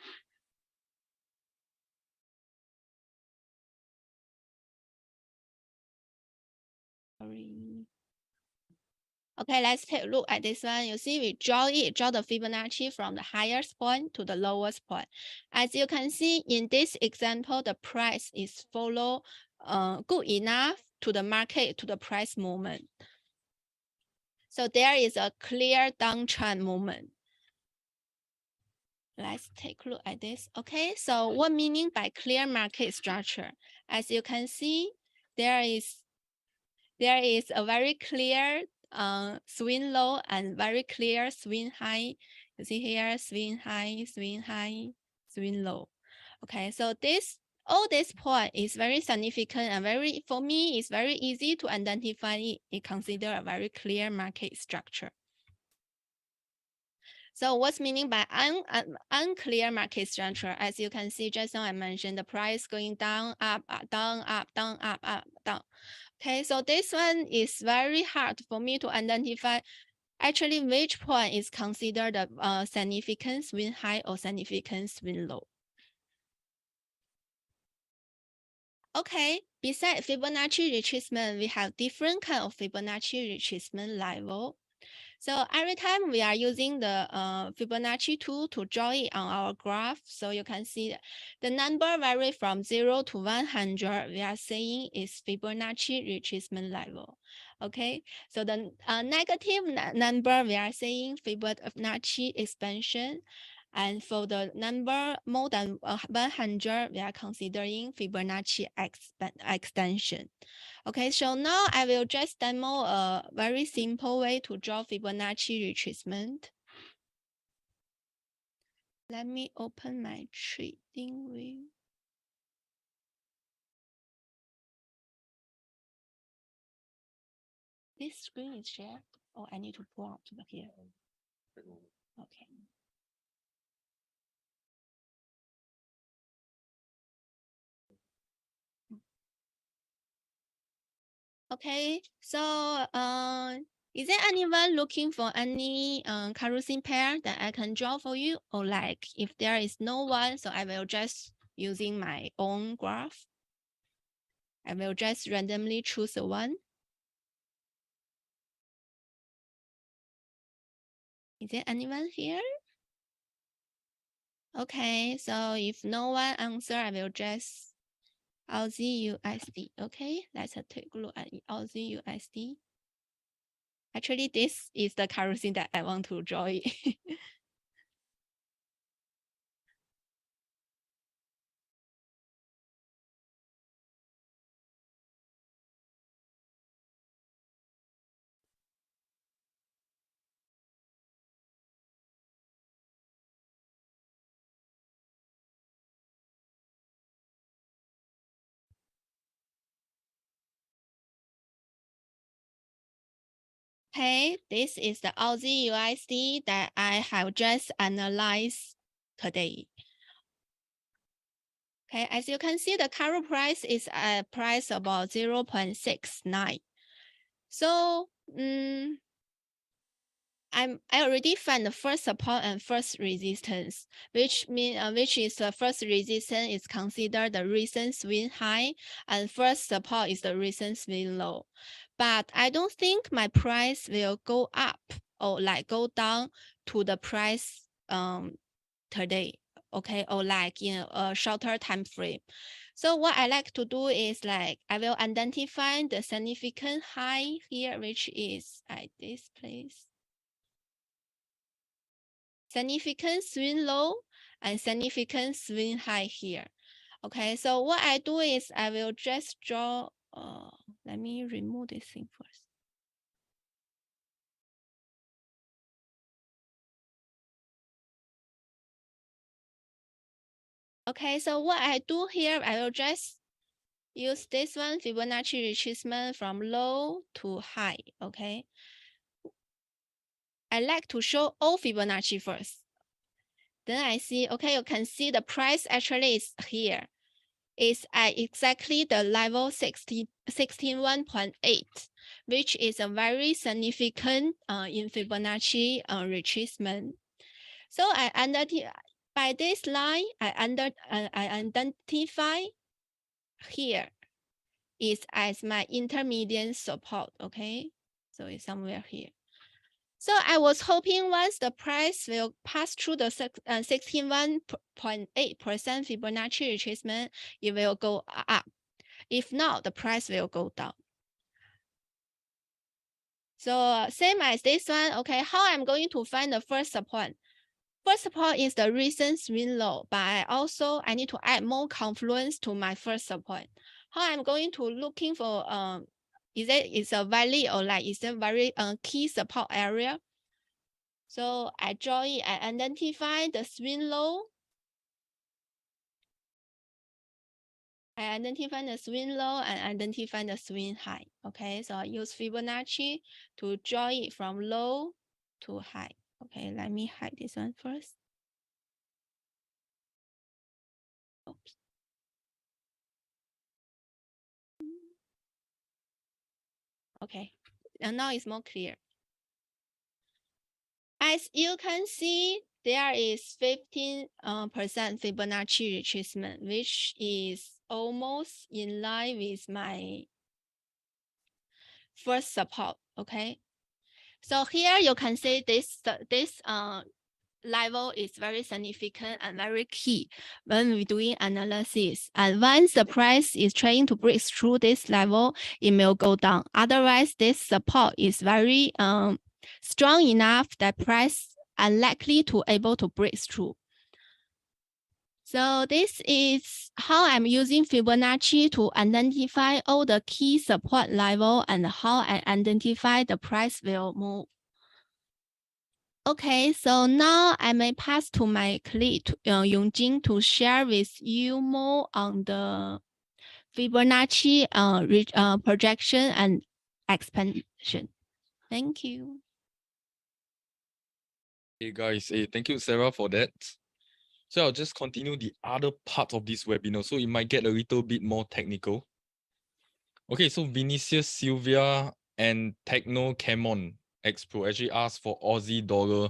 [SPEAKER 5] Sorry. Okay, let's take a look at this one. You see, we draw the Fibonacci from the highest point to the lowest point. As you can see in this example, the price is follow good enough to the market, to the price movement. So there is a clear downtrend movement. Let's take a look at this. Okay, so what meaning by clear market structure? As you can see, there is a very clear swing low and very clear swing high. You see here, swing high, swing high, swing low. Okay, so all this point is very significant and for me, it's very easy to identify it. It consider a very clear market structure. So what's meaning by unclear market structure? As you can see, just now I mentioned the price going down, up, down, up, down, up, down. Okay, so this one is very hard for me to identify actually which point is considered a significant swing high or significant swing low. Okay, besides Fibonacci retracement, we have different kind of Fibonacci retracement level. So every time we are using the Fibonacci tool to draw it on our graph, so you can see the number vary from 0 to 100. We are saying is Fibonacci retracement level. Okay, so the negative number we are saying Fibonacci expansion. And for the number more than 100, we are considering Fibonacci extension. Okay, so now I will just demo a very simple way to draw Fibonacci retracement. Let me open my trading view. This screen is shared. Oh, I need to pull out here. Okay. Okay, so Is there anyone looking for any carousel pair that I can draw for you? Or like if there is no one, so I will just using my own graph. I will just randomly choose a one. Is there anyone here? Okay, so if no one answer, I will just Aussie USD. Okay, let's take a look at Aussie USD. Actually, this is the currency that I want to draw. Okay, this is the Aussie USD that I have just analyzed today. Okay, as you can see, the current price is a price about 0.69. So I already found the first support and first resistance, which is the first resistance is considered the recent swing high, and first support is the recent swing low. But I don't think my price will go up or like go down to the price today, okay, or like in a shorter time frame. So what I like to do is like I will identify the significant high here, which is at this place. Significant swing low and significant swing high here. Okay, so what I do is I will just draw, let me remove this thing first. Okay, so what I do here, I will just use this one, Fibonacci retracement from low to high, okay? I like to show all Fibonacci first. Then I see, okay, you can see the price actually is here. Is at exactly the level 61.8, which is a very significant in Fibonacci retracement. So I by this line, I identify here is as my intermediate support. Okay, so it's somewhere here. So I was hoping once the price will pass through the 61.8% Fibonacci retracement, it will go up. If not, the price will go down. So same as this one, okay, how I'm going to find the first support? First support is the recent swing low, but I need to add more confluence to my first support. How I'm going to looking for is a valid or like is a very key support area? So I draw it, I identify the swing low. I identify the swing low and identify the swing high. Okay, so I use Fibonacci to draw it from low to high. Okay, let me hide this one first. Oops. Okay, and now it's more clear. As you can see, there is 15% Fibonacci retracement, which is almost in line with my first support. Okay, so here you can see this level is very significant and very key when we're doing analysis. And once the price is trying to break through this level, it will go down. Otherwise, this support is very strong enough that price unlikely to able to break through. So this is how I'm using Fibonacci to identify all the key support level and how I identify the price will move. Okay, so now I may pass to my colleague Yongjing to share with you more on the Fibonacci projection and expansion. Thank you.
[SPEAKER 4] Hey guys, thank you Sarah for that. So I'll just continue the other part of this webinar, so it might get a little bit more technical. Okay, so Vinicius, Sylvia, and Techno Camon, X Pro actually asked for Aussie dollar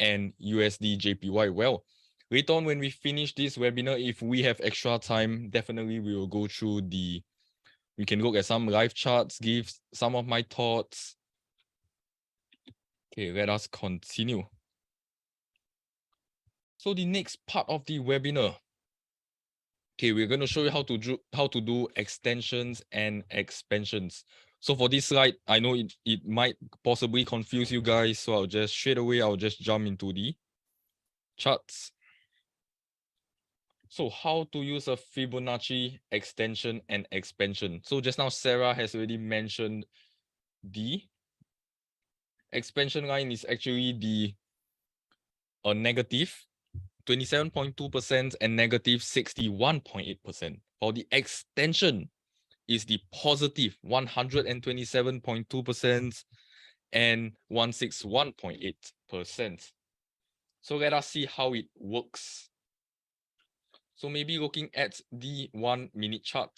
[SPEAKER 4] and USD JPY. Well, later on when we finish this webinar, if we have extra time, definitely we will go through we can look at some live charts, give some of my thoughts. Okay, let us continue. So the next part of the webinar, okay, we're going to show you how to do extensions and expansions. So for this slide, I know it might possibly confuse you guys, so I'll just jump into the charts. So how to use a Fibonacci extension and expansion. So just now, Sarah has already mentioned the expansion line is actually a negative 27.2% and negative 61.8%. While the extension is the positive 127.2% and 161.8%. So let us see how it works. So maybe looking at the 1 minute chart.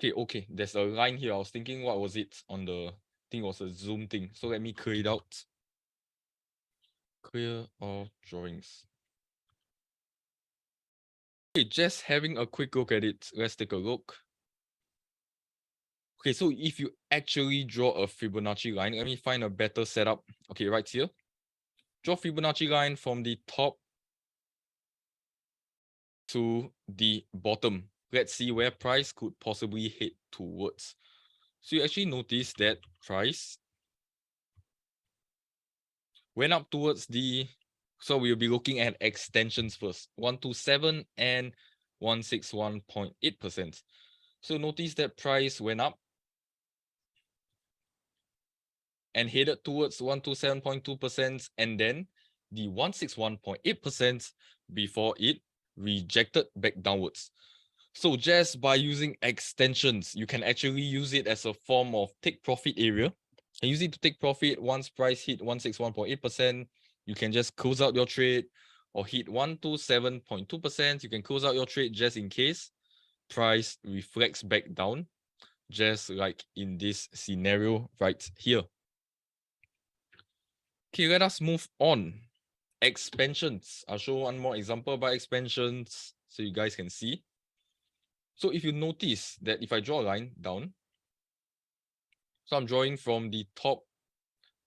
[SPEAKER 4] Okay, there's a line here. I was thinking what was it on the thing, was a Zoom thing. So let me clear it out. Clear all drawings. Okay, just having a quick look at it. Let's take a look. Okay, so if you actually draw a Fibonacci line, let me find a better setup. Okay, right here. Draw Fibonacci line from the top to the bottom. Let's see where price could possibly head towards. So you actually notice that price went up towards so we'll be looking at extensions first, 127 and 161.8%. So notice that price went up and headed towards 127.2% and then the 161.8% before it rejected back downwards. So just by using extensions, you can actually use it as a form of take profit area. And use it to take profit once price hit 161.8%. You can just close out your trade, or hit 127.2%. You can close out your trade just in case price reflects back down, just like in this scenario right here. Okay, let us move on. Expansions. I'll show one more example by expansions so you guys can see. So if you notice that if I draw a line down, so I'm drawing from the top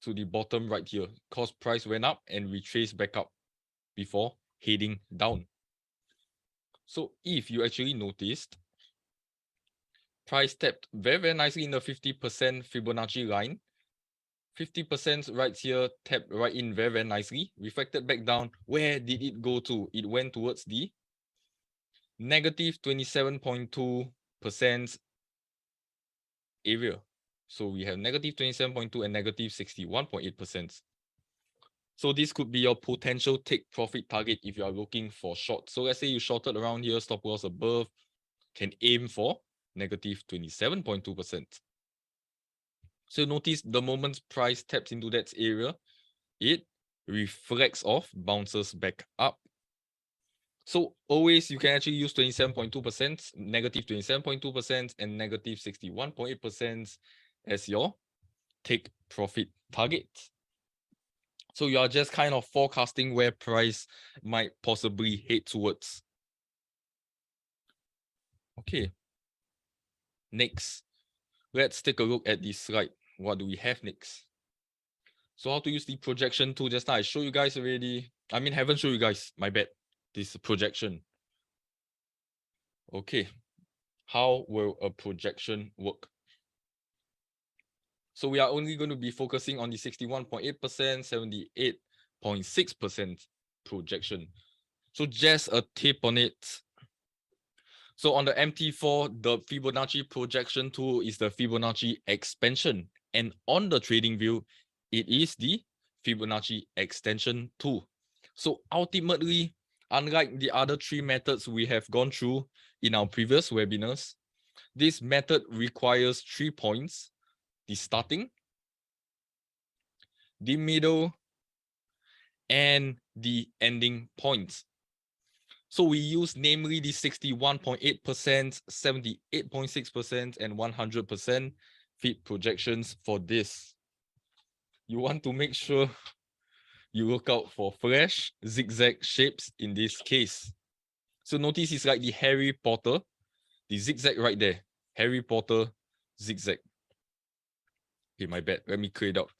[SPEAKER 4] to the bottom right here, because price went up and retraced back up before heading down. So if you actually noticed, price tapped very, very nicely in the 50% Fibonacci line. 50% right here, tapped right in very, very nicely, reflected back down. Where did it go to? It went towards the negative 27.2% area. So we have negative 27.2 and negative 61.8%. So this could be your potential take profit target if you are looking for short. So let's say you shorted around here, stop loss above, can aim for negative 27.2%. So notice the moment price taps into that area, it reflects off, bounces back up. So always you can actually use 27.2%, negative 27.2%, and negative 61.8% as your take profit target. So you are just kind of forecasting where price might possibly head towards. Okay. Next, let's take a look at this slide. What do we have next? So how to use the projection tool. Just now I showed you guys already. I mean, haven't showed you guys, my bad. This projection. Okay. How will a projection work? So we are only going to be focusing on the 61.8%, 78.6% projection. So just a tip on it. So on the MT4, the Fibonacci projection tool is the Fibonacci expansion. And on the trading view, it is the Fibonacci extension tool. So ultimately, unlike the other three methods we have gone through in our previous webinars, this method requires 3 points: the starting, the middle, and the ending points. So we use namely the 61.8%, 78.6%, and 100% fit projections for this. you want to make sure you look out for flash zigzag shapes in this case. So notice it's like the Harry Potter, the zigzag right there. Harry Potter zigzag. Okay, my bad. Let me clear it out.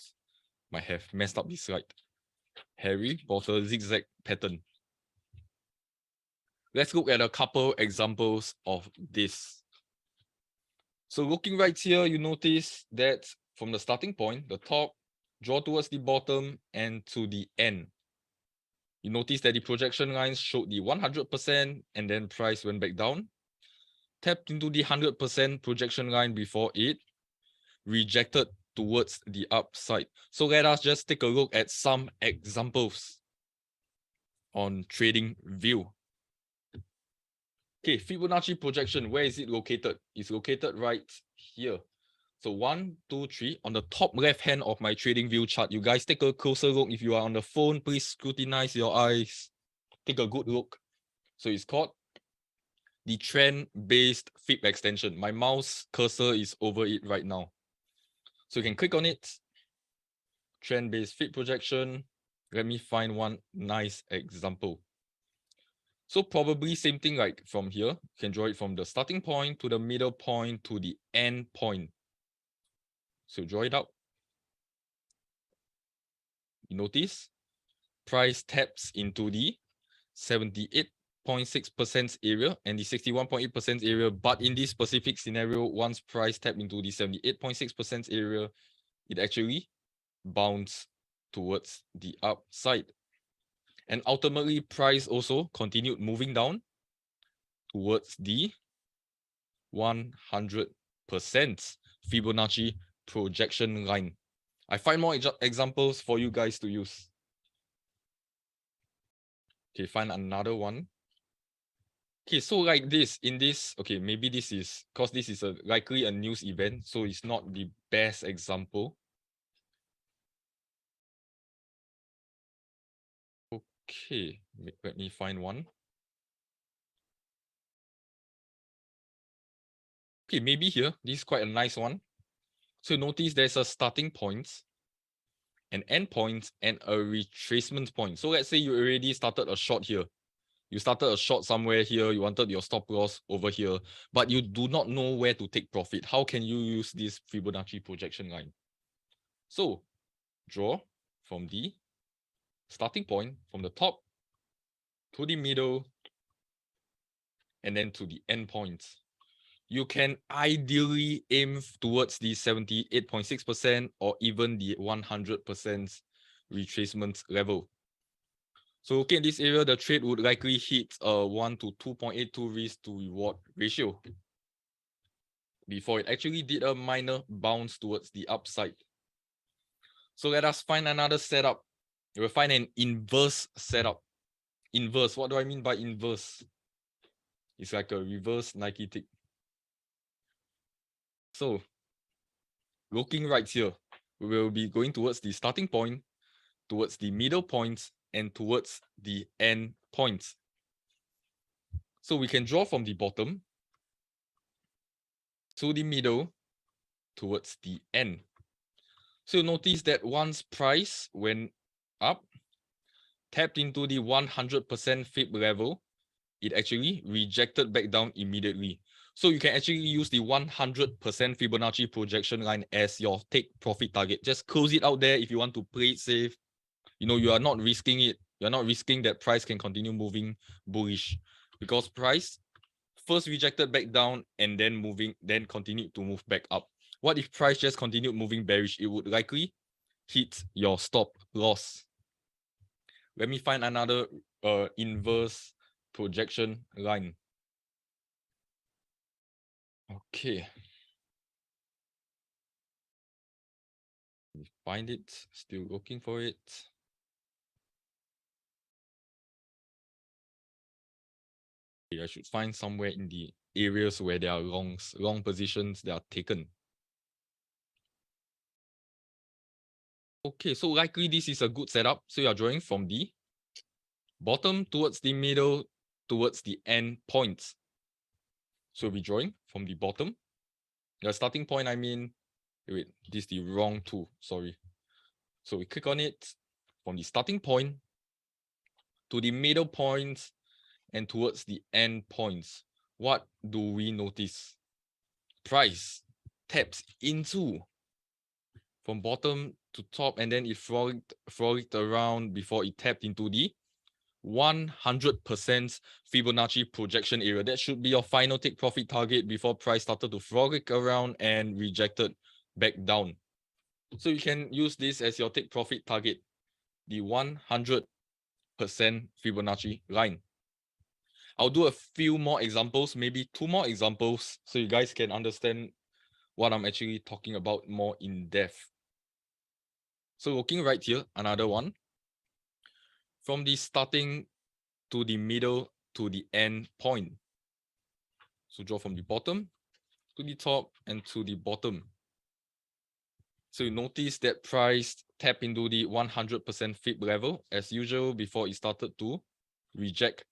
[SPEAKER 4] Might have messed up this slide. Harry Potter zigzag pattern. Let's look at a couple examples of this. So looking right here, you notice that from the starting point, the top, draw towards the bottom and to the end. You notice that the projection lines showed the 100% and then price went back down. Tapped into the 100% projection line before it, rejected towards the upside. So let us just take a look at some examples on TradingView. Okay, Fibonacci projection, where is it located? It's located right here. So 1, 2, 3, on the top left hand of my TradingView chart. You guys take a closer look. If you are on the phone, please scrutinize your eyes. Take a good look. So it's called the trend-based Fib extension. My mouse cursor is over it right now. So you can click on it. Trend-based Fib projection. Let me find one nice example. So probably same thing like from here. You can draw it from the starting point to the middle point to the end point. So draw it out. You notice price taps into the 78.6% area and the 61.8% area. But in this specific scenario, once price tapped into the 78.6% area, it actually bounced towards the upside. And ultimately, price also continued moving down towards the 100% Fibonacci projection line. I find more examples for you guys to use. Okay, find another one. Okay, so like this, in this, okay, maybe this is, because this is likely a news event, so it's not the best example. Okay, let me find one. Okay, maybe here, this is quite a nice one. So notice there's a starting point, an end point, and a retracement point. So let's say you already started a short here. You started a short somewhere here, you wanted your stop loss over here, but you do not know where to take profit. How can you use this Fibonacci projection line? So draw from the starting point, from the top to the middle, and then to the end point. You can ideally aim towards the 78.6% or even the 100% retracement level. So looking at this area, the trade would likely hit a 1 to 2.82 risk to reward ratio before it actually did a minor bounce towards the upside. So let us find another setup. We'll find an inverse setup. Inverse, what do I mean by inverse? It's like a reverse Nike tick. So looking right here, we will be going towards the starting point, towards the middle point, and towards the end point. So we can draw from the bottom to the middle towards the end. So notice that once price went up, tapped into the 100% Fib level, it actually rejected back down immediately. So you can actually use the 100% Fibonacci projection line as your take profit target. Just close it out there if you want to play it safe. You know, you are not risking it. You're not risking that price can continue moving bullish, because price first rejected back down and then continued to move back up. What if price just continued moving bearish? It would likely hit your stop loss. Let me find another inverse projection line. Okay. Find it, still looking for it. Okay, I should find somewhere in the areas where there are long positions that are taken. Okay, so likely this is a good setup. So you are drawing from the bottom towards the middle towards the end points. So we'll be drawing from the bottom. The starting point, I mean, wait, this is the wrong tool, sorry. So we click on it from the starting point to the middle point and towards the end points. What do we notice? Price taps into from bottom to top, and then it frolicked around before it tapped into the 100% Fibonacci projection area. That should be your final take profit target before price started to frolic around and rejected back down. So you can use this as your take profit target, the 100% Fibonacci line. I'll do a few more examples, maybe 2 more examples, so you guys can understand what I'm actually talking about more in depth. So looking right here, another one. From the starting to the middle to the end point. So draw from the bottom to the top and to the bottom. So you notice that price tap into the 100% Fib level as usual before it started to reject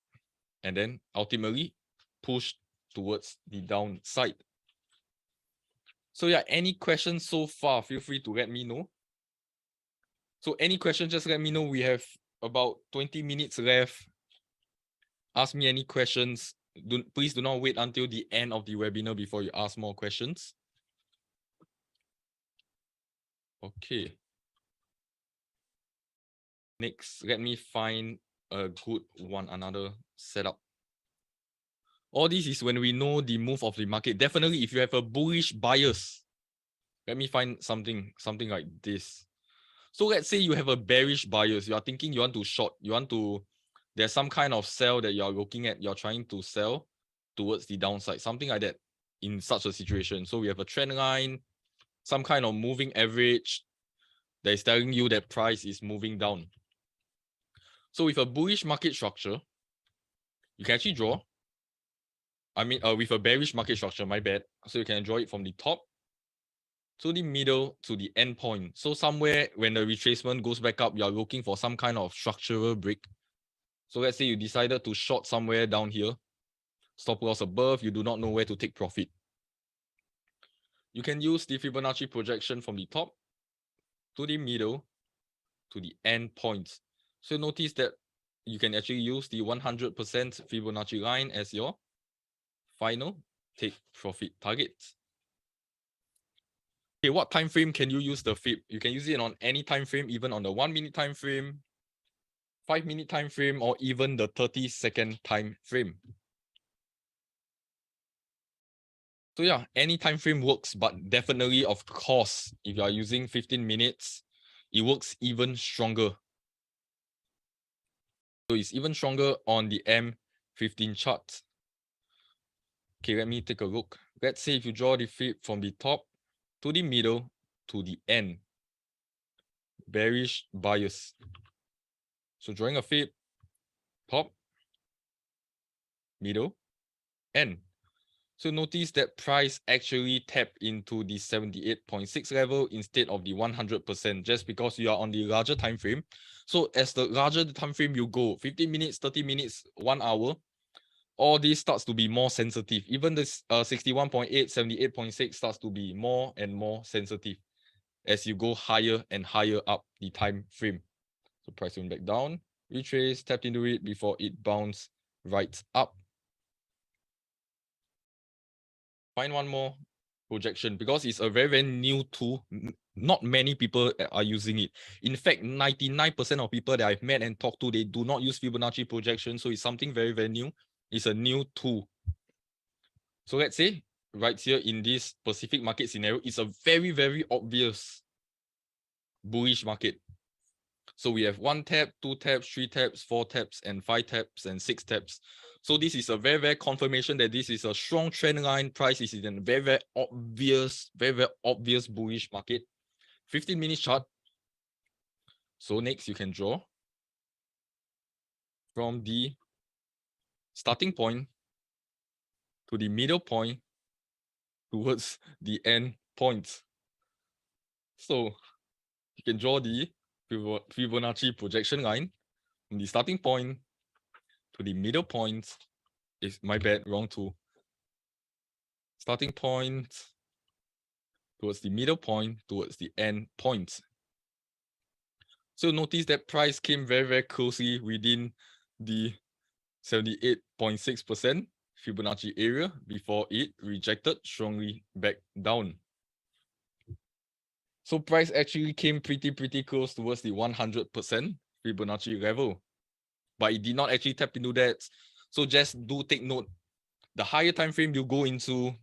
[SPEAKER 4] and then ultimately push towards the downside. So yeah, any questions so far, feel free to let me know. So any questions, just let me know. We have about 20 minutes left. Ask me any questions. Please do not wait until the end of the webinar before you ask more questions. Okay. Next, let me find a good one, another setup. All this is when we know the move of the market. Definitely, if you have a bullish bias, let me find something like this. So let's say you have a bearish bias. You are thinking you want to short. There's some kind of sell that you are looking at. You're trying to sell towards the downside. Something like that in such a situation. So we have a trend line, some kind of moving average that is telling you that price is moving down. So with a bullish market structure, you can actually draw. With a bearish market structure, my bad. So you can draw it from the top to the middle to the end point. So somewhere when the retracement goes back up, you're looking for some kind of structural break. So let's say you decided to short somewhere down here, stop loss above, you do not know where to take profit. You can use the Fibonacci projection from the top to the middle to the end points. So notice that you can actually use the 100% Fibonacci line as your final take profit target. Okay, what time frame can you use the Fib? You can use it on any time frame, even on the 1 minute time frame, 5 minute time frame, or even the 30-second time frame. So yeah, any time frame works, but definitely, of course, if you are using 15 minutes, it works even stronger. So it's even stronger on the M15 chart. Okay, let me take a look. Let's say if you draw the Fib from the top to the middle to the end, bearish bias. So drawing a Fib, top, middle, end. So notice that price actually tapped into the 78.6 level instead of the 100%, just because you are on the larger time frame. So as the larger the time frame you go, 15 minutes, 30 minutes, 1 hour, all this starts to be more sensitive. Even this 61.8, 78.6 starts to be more and more sensitive as you go higher and higher up the time frame. So price went back down, retrace, tapped into it before it bounced right up. Find one more projection because it's a very, very new tool. Not many people are using it. In fact, 99% of people that I've met and talked to, they do not use Fibonacci projection. So it's something very, very new. It's a new tool. So let's say right here in this specific market scenario, it's a very, very obvious bullish market. So we have 1 tap, 2 taps, 3 taps, 4 taps, and 5 taps, and 6 taps. So this is a very, very confirmation that this is a strong trend line. Price is in a very, very obvious bullish market. 15 minutes chart. So next you can draw from the starting point to the middle point towards the end point. So you can draw the Fibonacci projection line from the starting point to the middle point. Is my bad, wrong tool. Starting point towards the middle point towards the end point. So notice that price came very, very closely within the 78.6% Fibonacci area before it rejected strongly back down. So price actually came pretty close towards the 100% Fibonacci level, but it did not actually tap into that. So just do take note, the higher time frame you go into,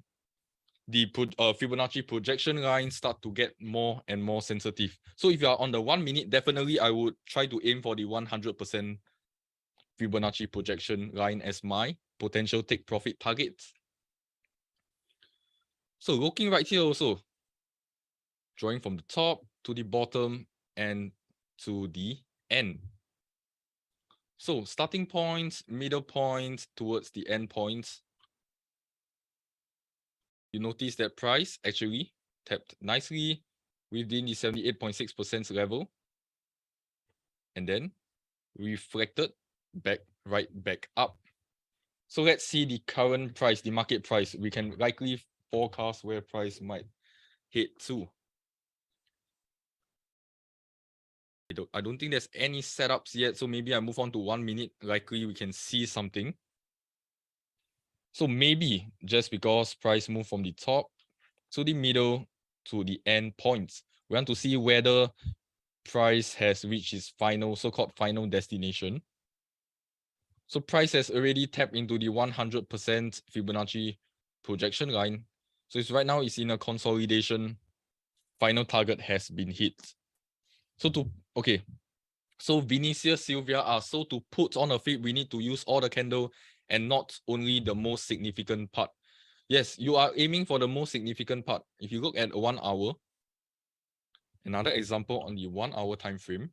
[SPEAKER 4] the Fibonacci projection lines start to get more and more sensitive. So if you are on the 1 minute, definitely I would try to aim for the 100% Fibonacci projection line as my potential take profit target. So looking right here also, drawing from the top to the bottom and to the end. So starting points, middle points towards the end points. You notice that price actually tapped nicely within the 78.6% level and then reflected right back up. So let's see the current price, the market price. We can likely forecast where price might head to. I don't think there's any setups yet, so maybe I move on to 1 minute. Likely we can see something. So maybe just because price moved from the top to the middle to the end points, we want to see whether price has reached its final, so-called final destination. So price has already tapped into the 100% Fibonacci projection line. So it's right now it's in a consolidation. Final target has been hit. So Vinicius, Sylvia so to put on a fib, we need to use all the candle and not only the most significant part. Yes, you are aiming for the most significant part. If you look at 1 hour, another example on the 1 hour time frame.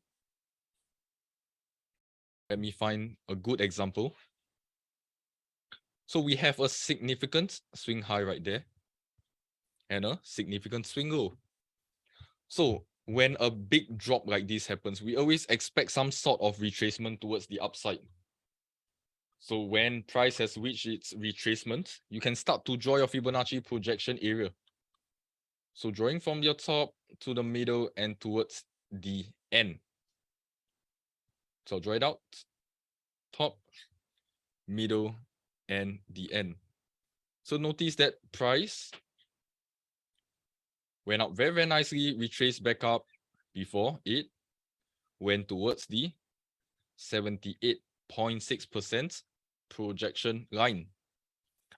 [SPEAKER 4] Let me find a good example. So we have a significant swing high right there and a significant swing low. So when a big drop like this happens, we always expect some sort of retracement towards the upside. So when price has reached its retracement, you can start to draw your Fibonacci projection area. So drawing from your top to the middle and towards the end. So I'll draw it out, top, middle, and the end. So notice that price went up very, very nicely, retraced back up before it went towards the 78.6% projection line.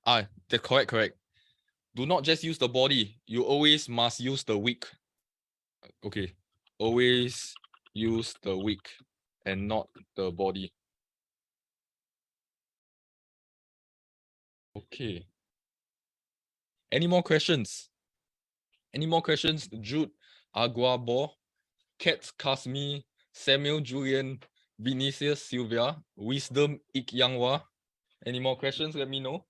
[SPEAKER 4] That's correct. Do not just use the body. You always must use the wick. Okay, always use the wick and not the body. Okay. Any more questions? Jude, Aguabo, Kat, Kasmi, Samuel, Julian, Vinicius, Sylvia, Wisdom, Ik Yangwa. Any more questions? Let me know.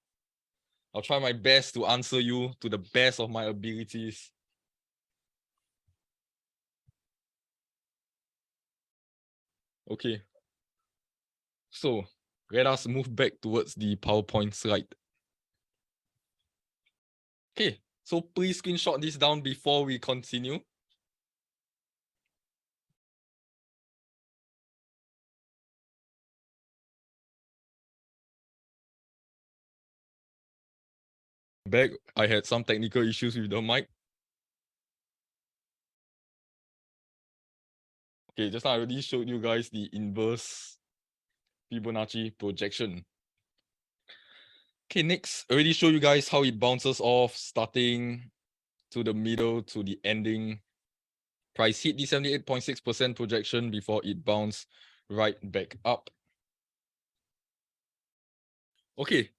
[SPEAKER 4] I'll try my best to answer you to the best of my abilities. Okay. So let us move back towards the PowerPoint slide. Okay, so please screenshot this down before we continue. Back, I had some technical issues with the mic. Okay, just now I already showed you guys the inverse Fibonacci projection. Okay, next, I already showed you guys how it bounces off, starting to the middle to the ending. Price hit the 78.6% projection before it bounced right back up. Okay,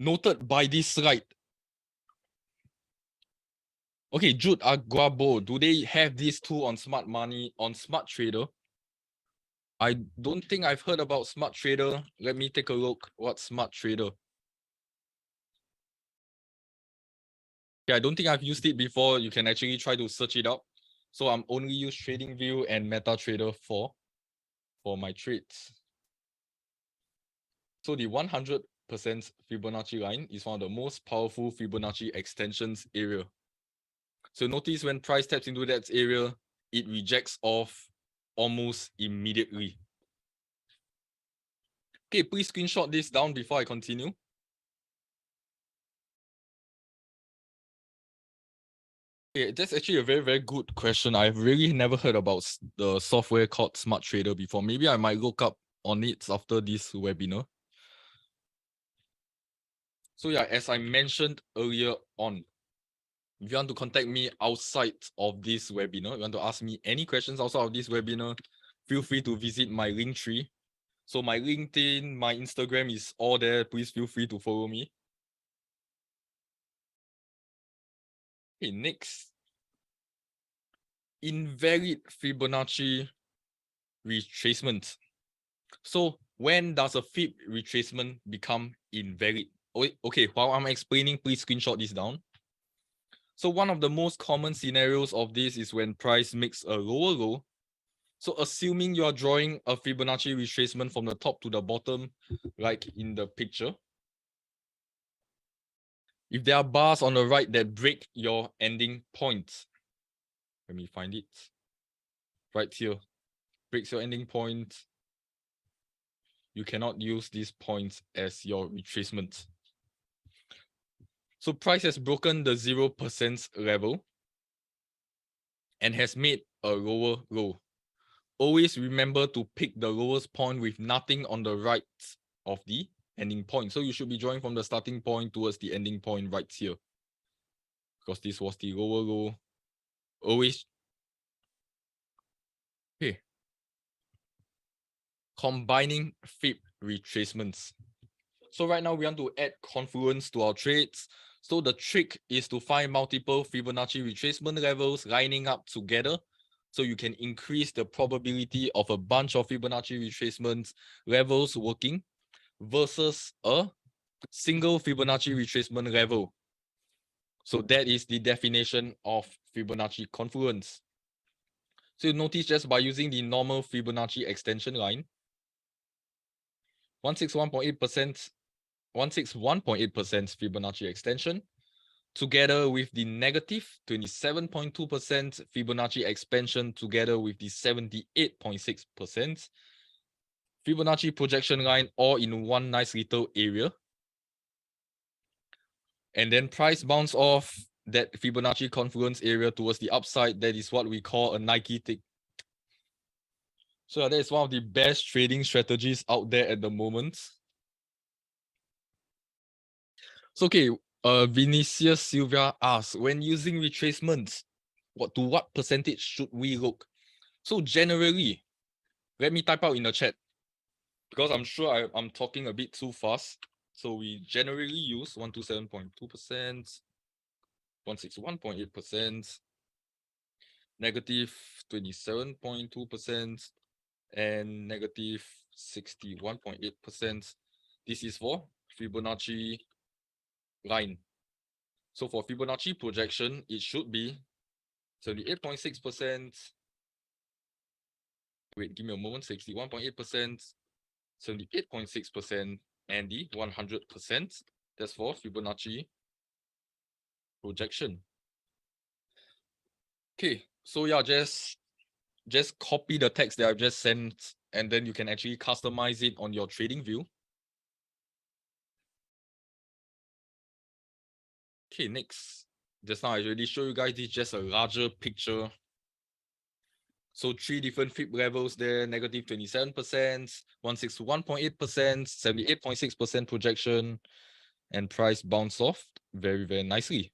[SPEAKER 4] noted by this slide. Okay, Jude, Aguabo, do they have these two on Smart Money, on Smart Trader? I don't think I've heard about Smart Trader. Let me take a look. What's Smart Trader? Okay, I don't think I've used it before. You can actually try to search it up. So I'm only use TradingView and MetaTrader for my trades. So the 100% Fibonacci line is one of the most powerful Fibonacci extensions area. So notice when price taps into that area, it rejects off almost immediately. Okay, please screenshot this down before I continue. Okay, that's actually a very, very good question. I've really never heard about the software called Smart Trader before. Maybe I might look up on it after this webinar. So yeah, as I mentioned earlier on, if you want to contact me outside of this webinar, you want to ask me any questions outside of this webinar, feel free to visit my Linktree. So my LinkedIn, my Instagram is all there. Please feel free to follow me. Okay, next. Invalid Fibonacci retracement. So when does a Fib retracement become invalid? Okay, while I'm explaining, please screenshot this down. So one of the most common scenarios of this is when price makes a lower low. So assuming you are drawing a Fibonacci retracement from the top to the bottom, like in the picture, if there are bars on the right that break your ending point, let me find it right here, breaks your ending point, you cannot use these points as your retracement. So price has broken the 0% level and has made a lower low. Always remember to pick the lowest point with nothing on the right of the ending point. So you should be drawing from the starting point towards the ending point right here. Because this was the lower low. Always. Okay. Combining Fib retracements. So right now we want to add confluence to our trades. So the trick is to find multiple Fibonacci retracement levels lining up together, so you can increase the probability of a bunch of Fibonacci retracement levels working versus a single Fibonacci retracement level. So that is the definition of Fibonacci confluence. So you notice just by using the normal Fibonacci extension line, 161.8% Fibonacci extension, together with the negative 27.2% Fibonacci expansion, together with the 78.6% Fibonacci projection line, all in one nice little area. And then price bounce off that Fibonacci confluence area towards the upside. That is what we call a Nike tick. So that is one of the best trading strategies out there at the moment. So okay, Vinicius Silvia asks, when using retracements, to what percentage should we look? So generally, let me type out in the chat, because I'm sure I'm talking a bit too fast. So we generally use 127.2%, 161.8%, negative 27.2%, and negative 61.8%. This is for Fibonacci line. So for Fibonacci projection, it should be 78.6%. Wait, give me a moment. 61.8%, 78.6%, and the 100%. That's for Fibonacci projection. Okay, so yeah, just copy the text that I've just sent, and then you can actually customize it on your trading view. Okay, next. Just now I already showed you guys this, just a larger picture. So 3 different Fib levels there, negative 27%, 161.8%, 78.6% projection, and price bounced off very, very nicely.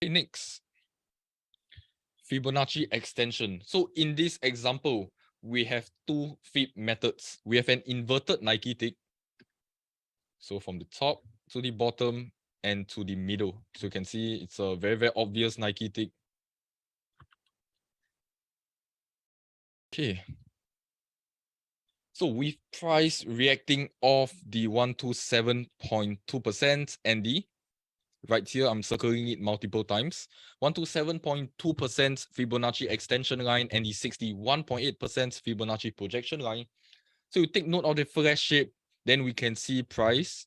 [SPEAKER 4] Okay, next. Fibonacci extension. So in this example, we have two Fib methods. We have an inverted Nike tick. So from the top to the bottom and to the middle. So you can see it's a very, very obvious Nike tick. Okay. So with price reacting off the 127.2% and the, right here, I'm circling it multiple times, 127.2% Fibonacci extension line and the 61.8% Fibonacci projection line. So you take note of the flash shape, then we can see price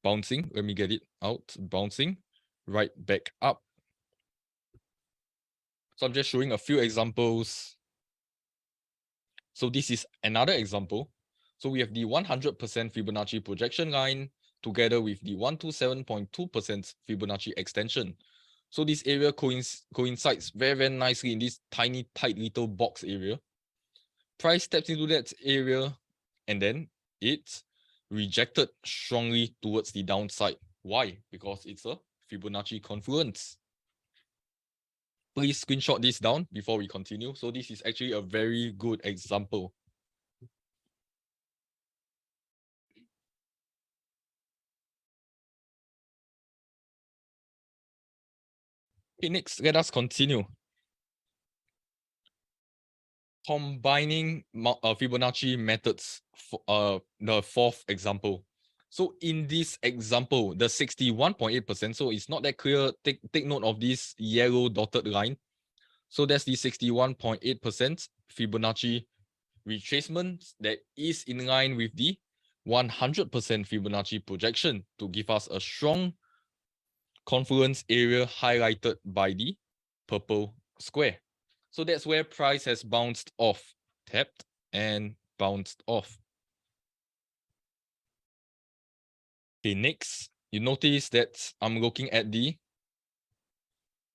[SPEAKER 4] bouncing. Let me get it out. Bouncing right back up. So I'm just showing a few examples. So this is another example. So we have the 100% Fibonacci projection line together with the 127.2% Fibonacci extension. So this area coincides very, very nicely in this tiny, tight little box area. Price steps into that area and then it rejected strongly towards the downside. Why? Because it's a Fibonacci confluence. Please screenshot this down before we continue. So this is actually a very good example. Okay, next, let us continue. Combining Fibonacci methods for the fourth example. So in this example, the 61.8%, so it's not that clear. Take note of this yellow dotted line. So that's the 61.8% Fibonacci retracement that is in line with the 100% Fibonacci projection to give us a strong confluence area highlighted by the purple square. So that's where price has bounced off, tapped and bounced off. Okay, next, you notice that I'm looking at the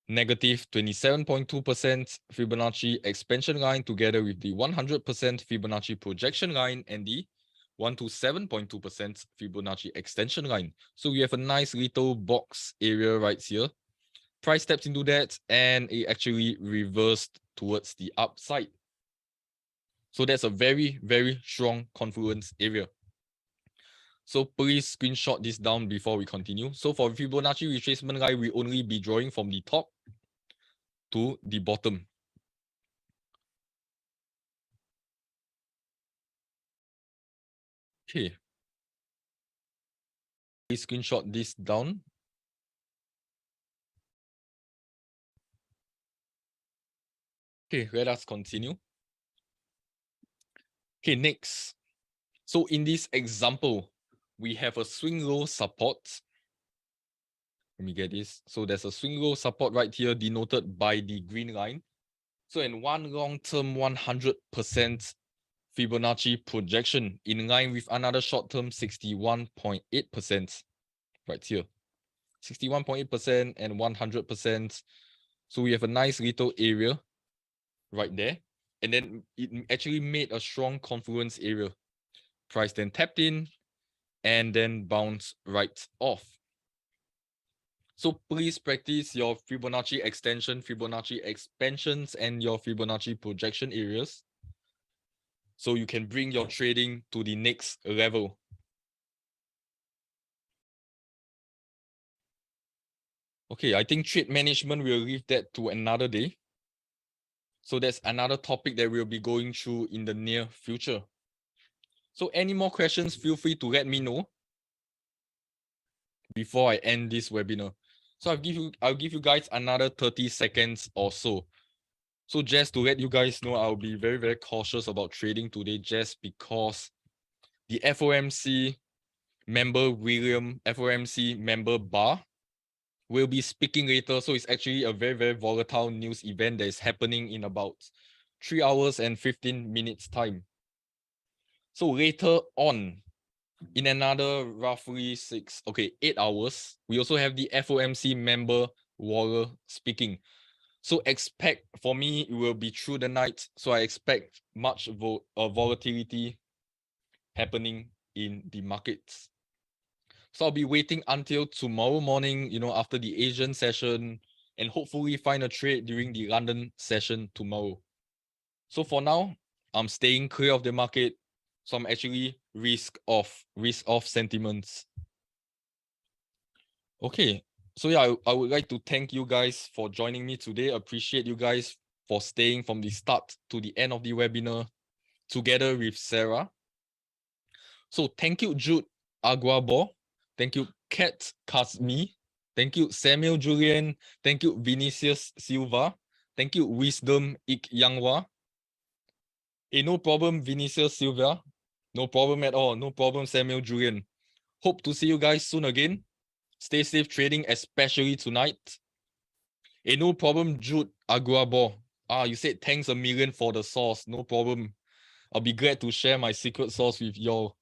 [SPEAKER 4] negative 27.2% Fibonacci expansion line together with the 100% Fibonacci projection line and the 127.2% Fibonacci extension line. So we have a nice little box area right here. Price steps into that and it actually reversed towards the upside. So that's a very, very strong confluence area. So please screenshot this down before we continue. So for Fibonacci retracement line, we only be drawing from the top to the bottom. Okay. Please screenshot this down. Okay, let us continue. Okay, next. So in this example, we have a swing low support. Let me get this. So there's a swing low support right here denoted by the green line. So in one long-term 100% Fibonacci projection in line with another short-term 61.8% right here. 61.8% and 100%. So we have a nice little area right there. And then it actually made a strong confluence area. Price then tapped in and then bounced right off. So please practice your Fibonacci extension, Fibonacci expansions, and your Fibonacci projection areas so you can bring your trading to the next level. Okay, I think trade management, we'll leave that to another day. So that's another topic that we'll be going through in the near future. So any more questions, feel free to let me know before I end this webinar. So I'll give you guys another 30 seconds or so. So just to let you guys know, I'll be very, very cautious about trading today just because the FOMC member William, FOMC member Barr will be speaking later. So it's actually a very, very volatile news event that is happening in about 3 hours and 15 minutes time. So later on, in another roughly 8 hours, we also have the FOMC member Waller speaking. So expect, for me, it will be through the night. So I expect much volatility happening in the markets. So I'll be waiting until tomorrow morning, after the Asian session, and hopefully find a trade during the London session tomorrow. So for now, I'm staying clear of the market. So I'm actually risk off sentiments. Okay, so yeah, I would like to thank you guys for joining me today. Appreciate you guys for staying from the start to the end of the webinar together with Sarah. So thank you, Jude Aguabo. Thank you, Kat Kasmi. Thank you, Samuel Julian. Thank you, Vinicius Silva. Thank you, Wisdom Ik Yangwa. No problem, Vinicius Silva. No problem at all. No problem, Samuel Julian. Hope to see you guys soon again. Stay safe trading, especially tonight. No problem, Jude Aguabo. You said thanks a million for the sauce. No problem. I'll be glad to share my secret sauce with y'all.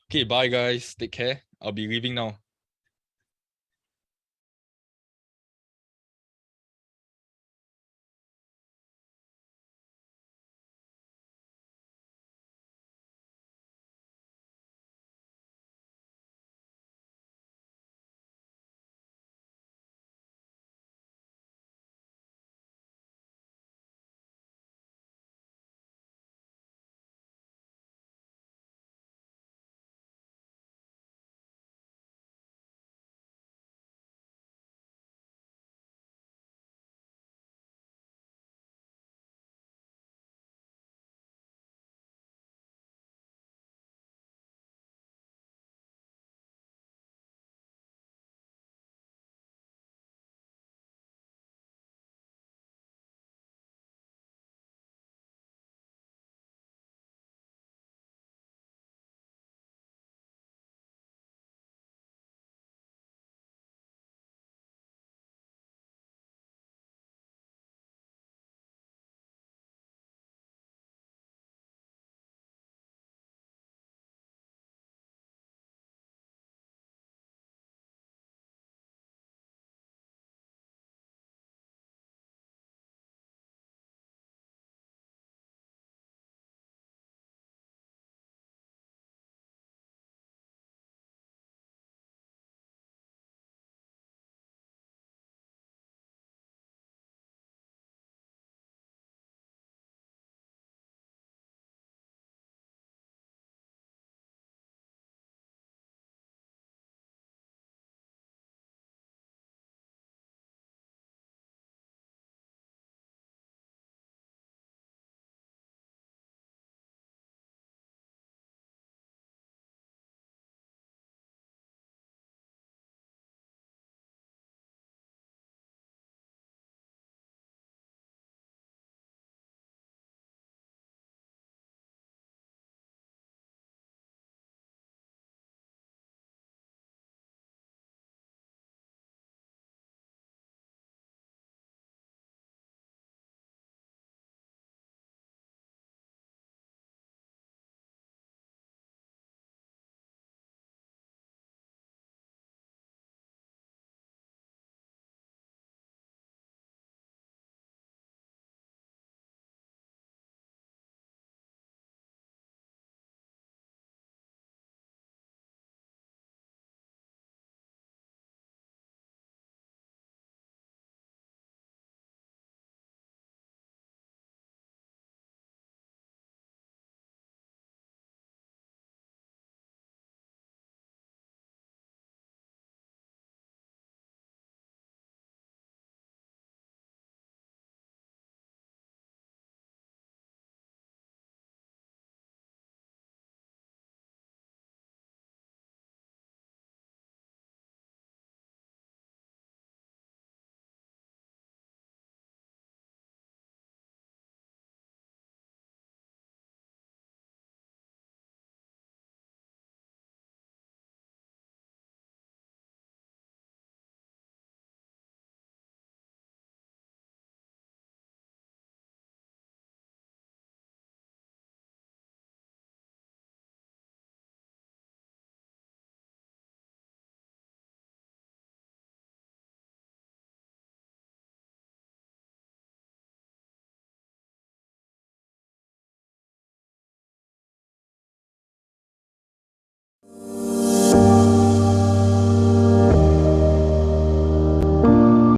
[SPEAKER 4] Okay, bye guys. Take care. I'll be leaving now.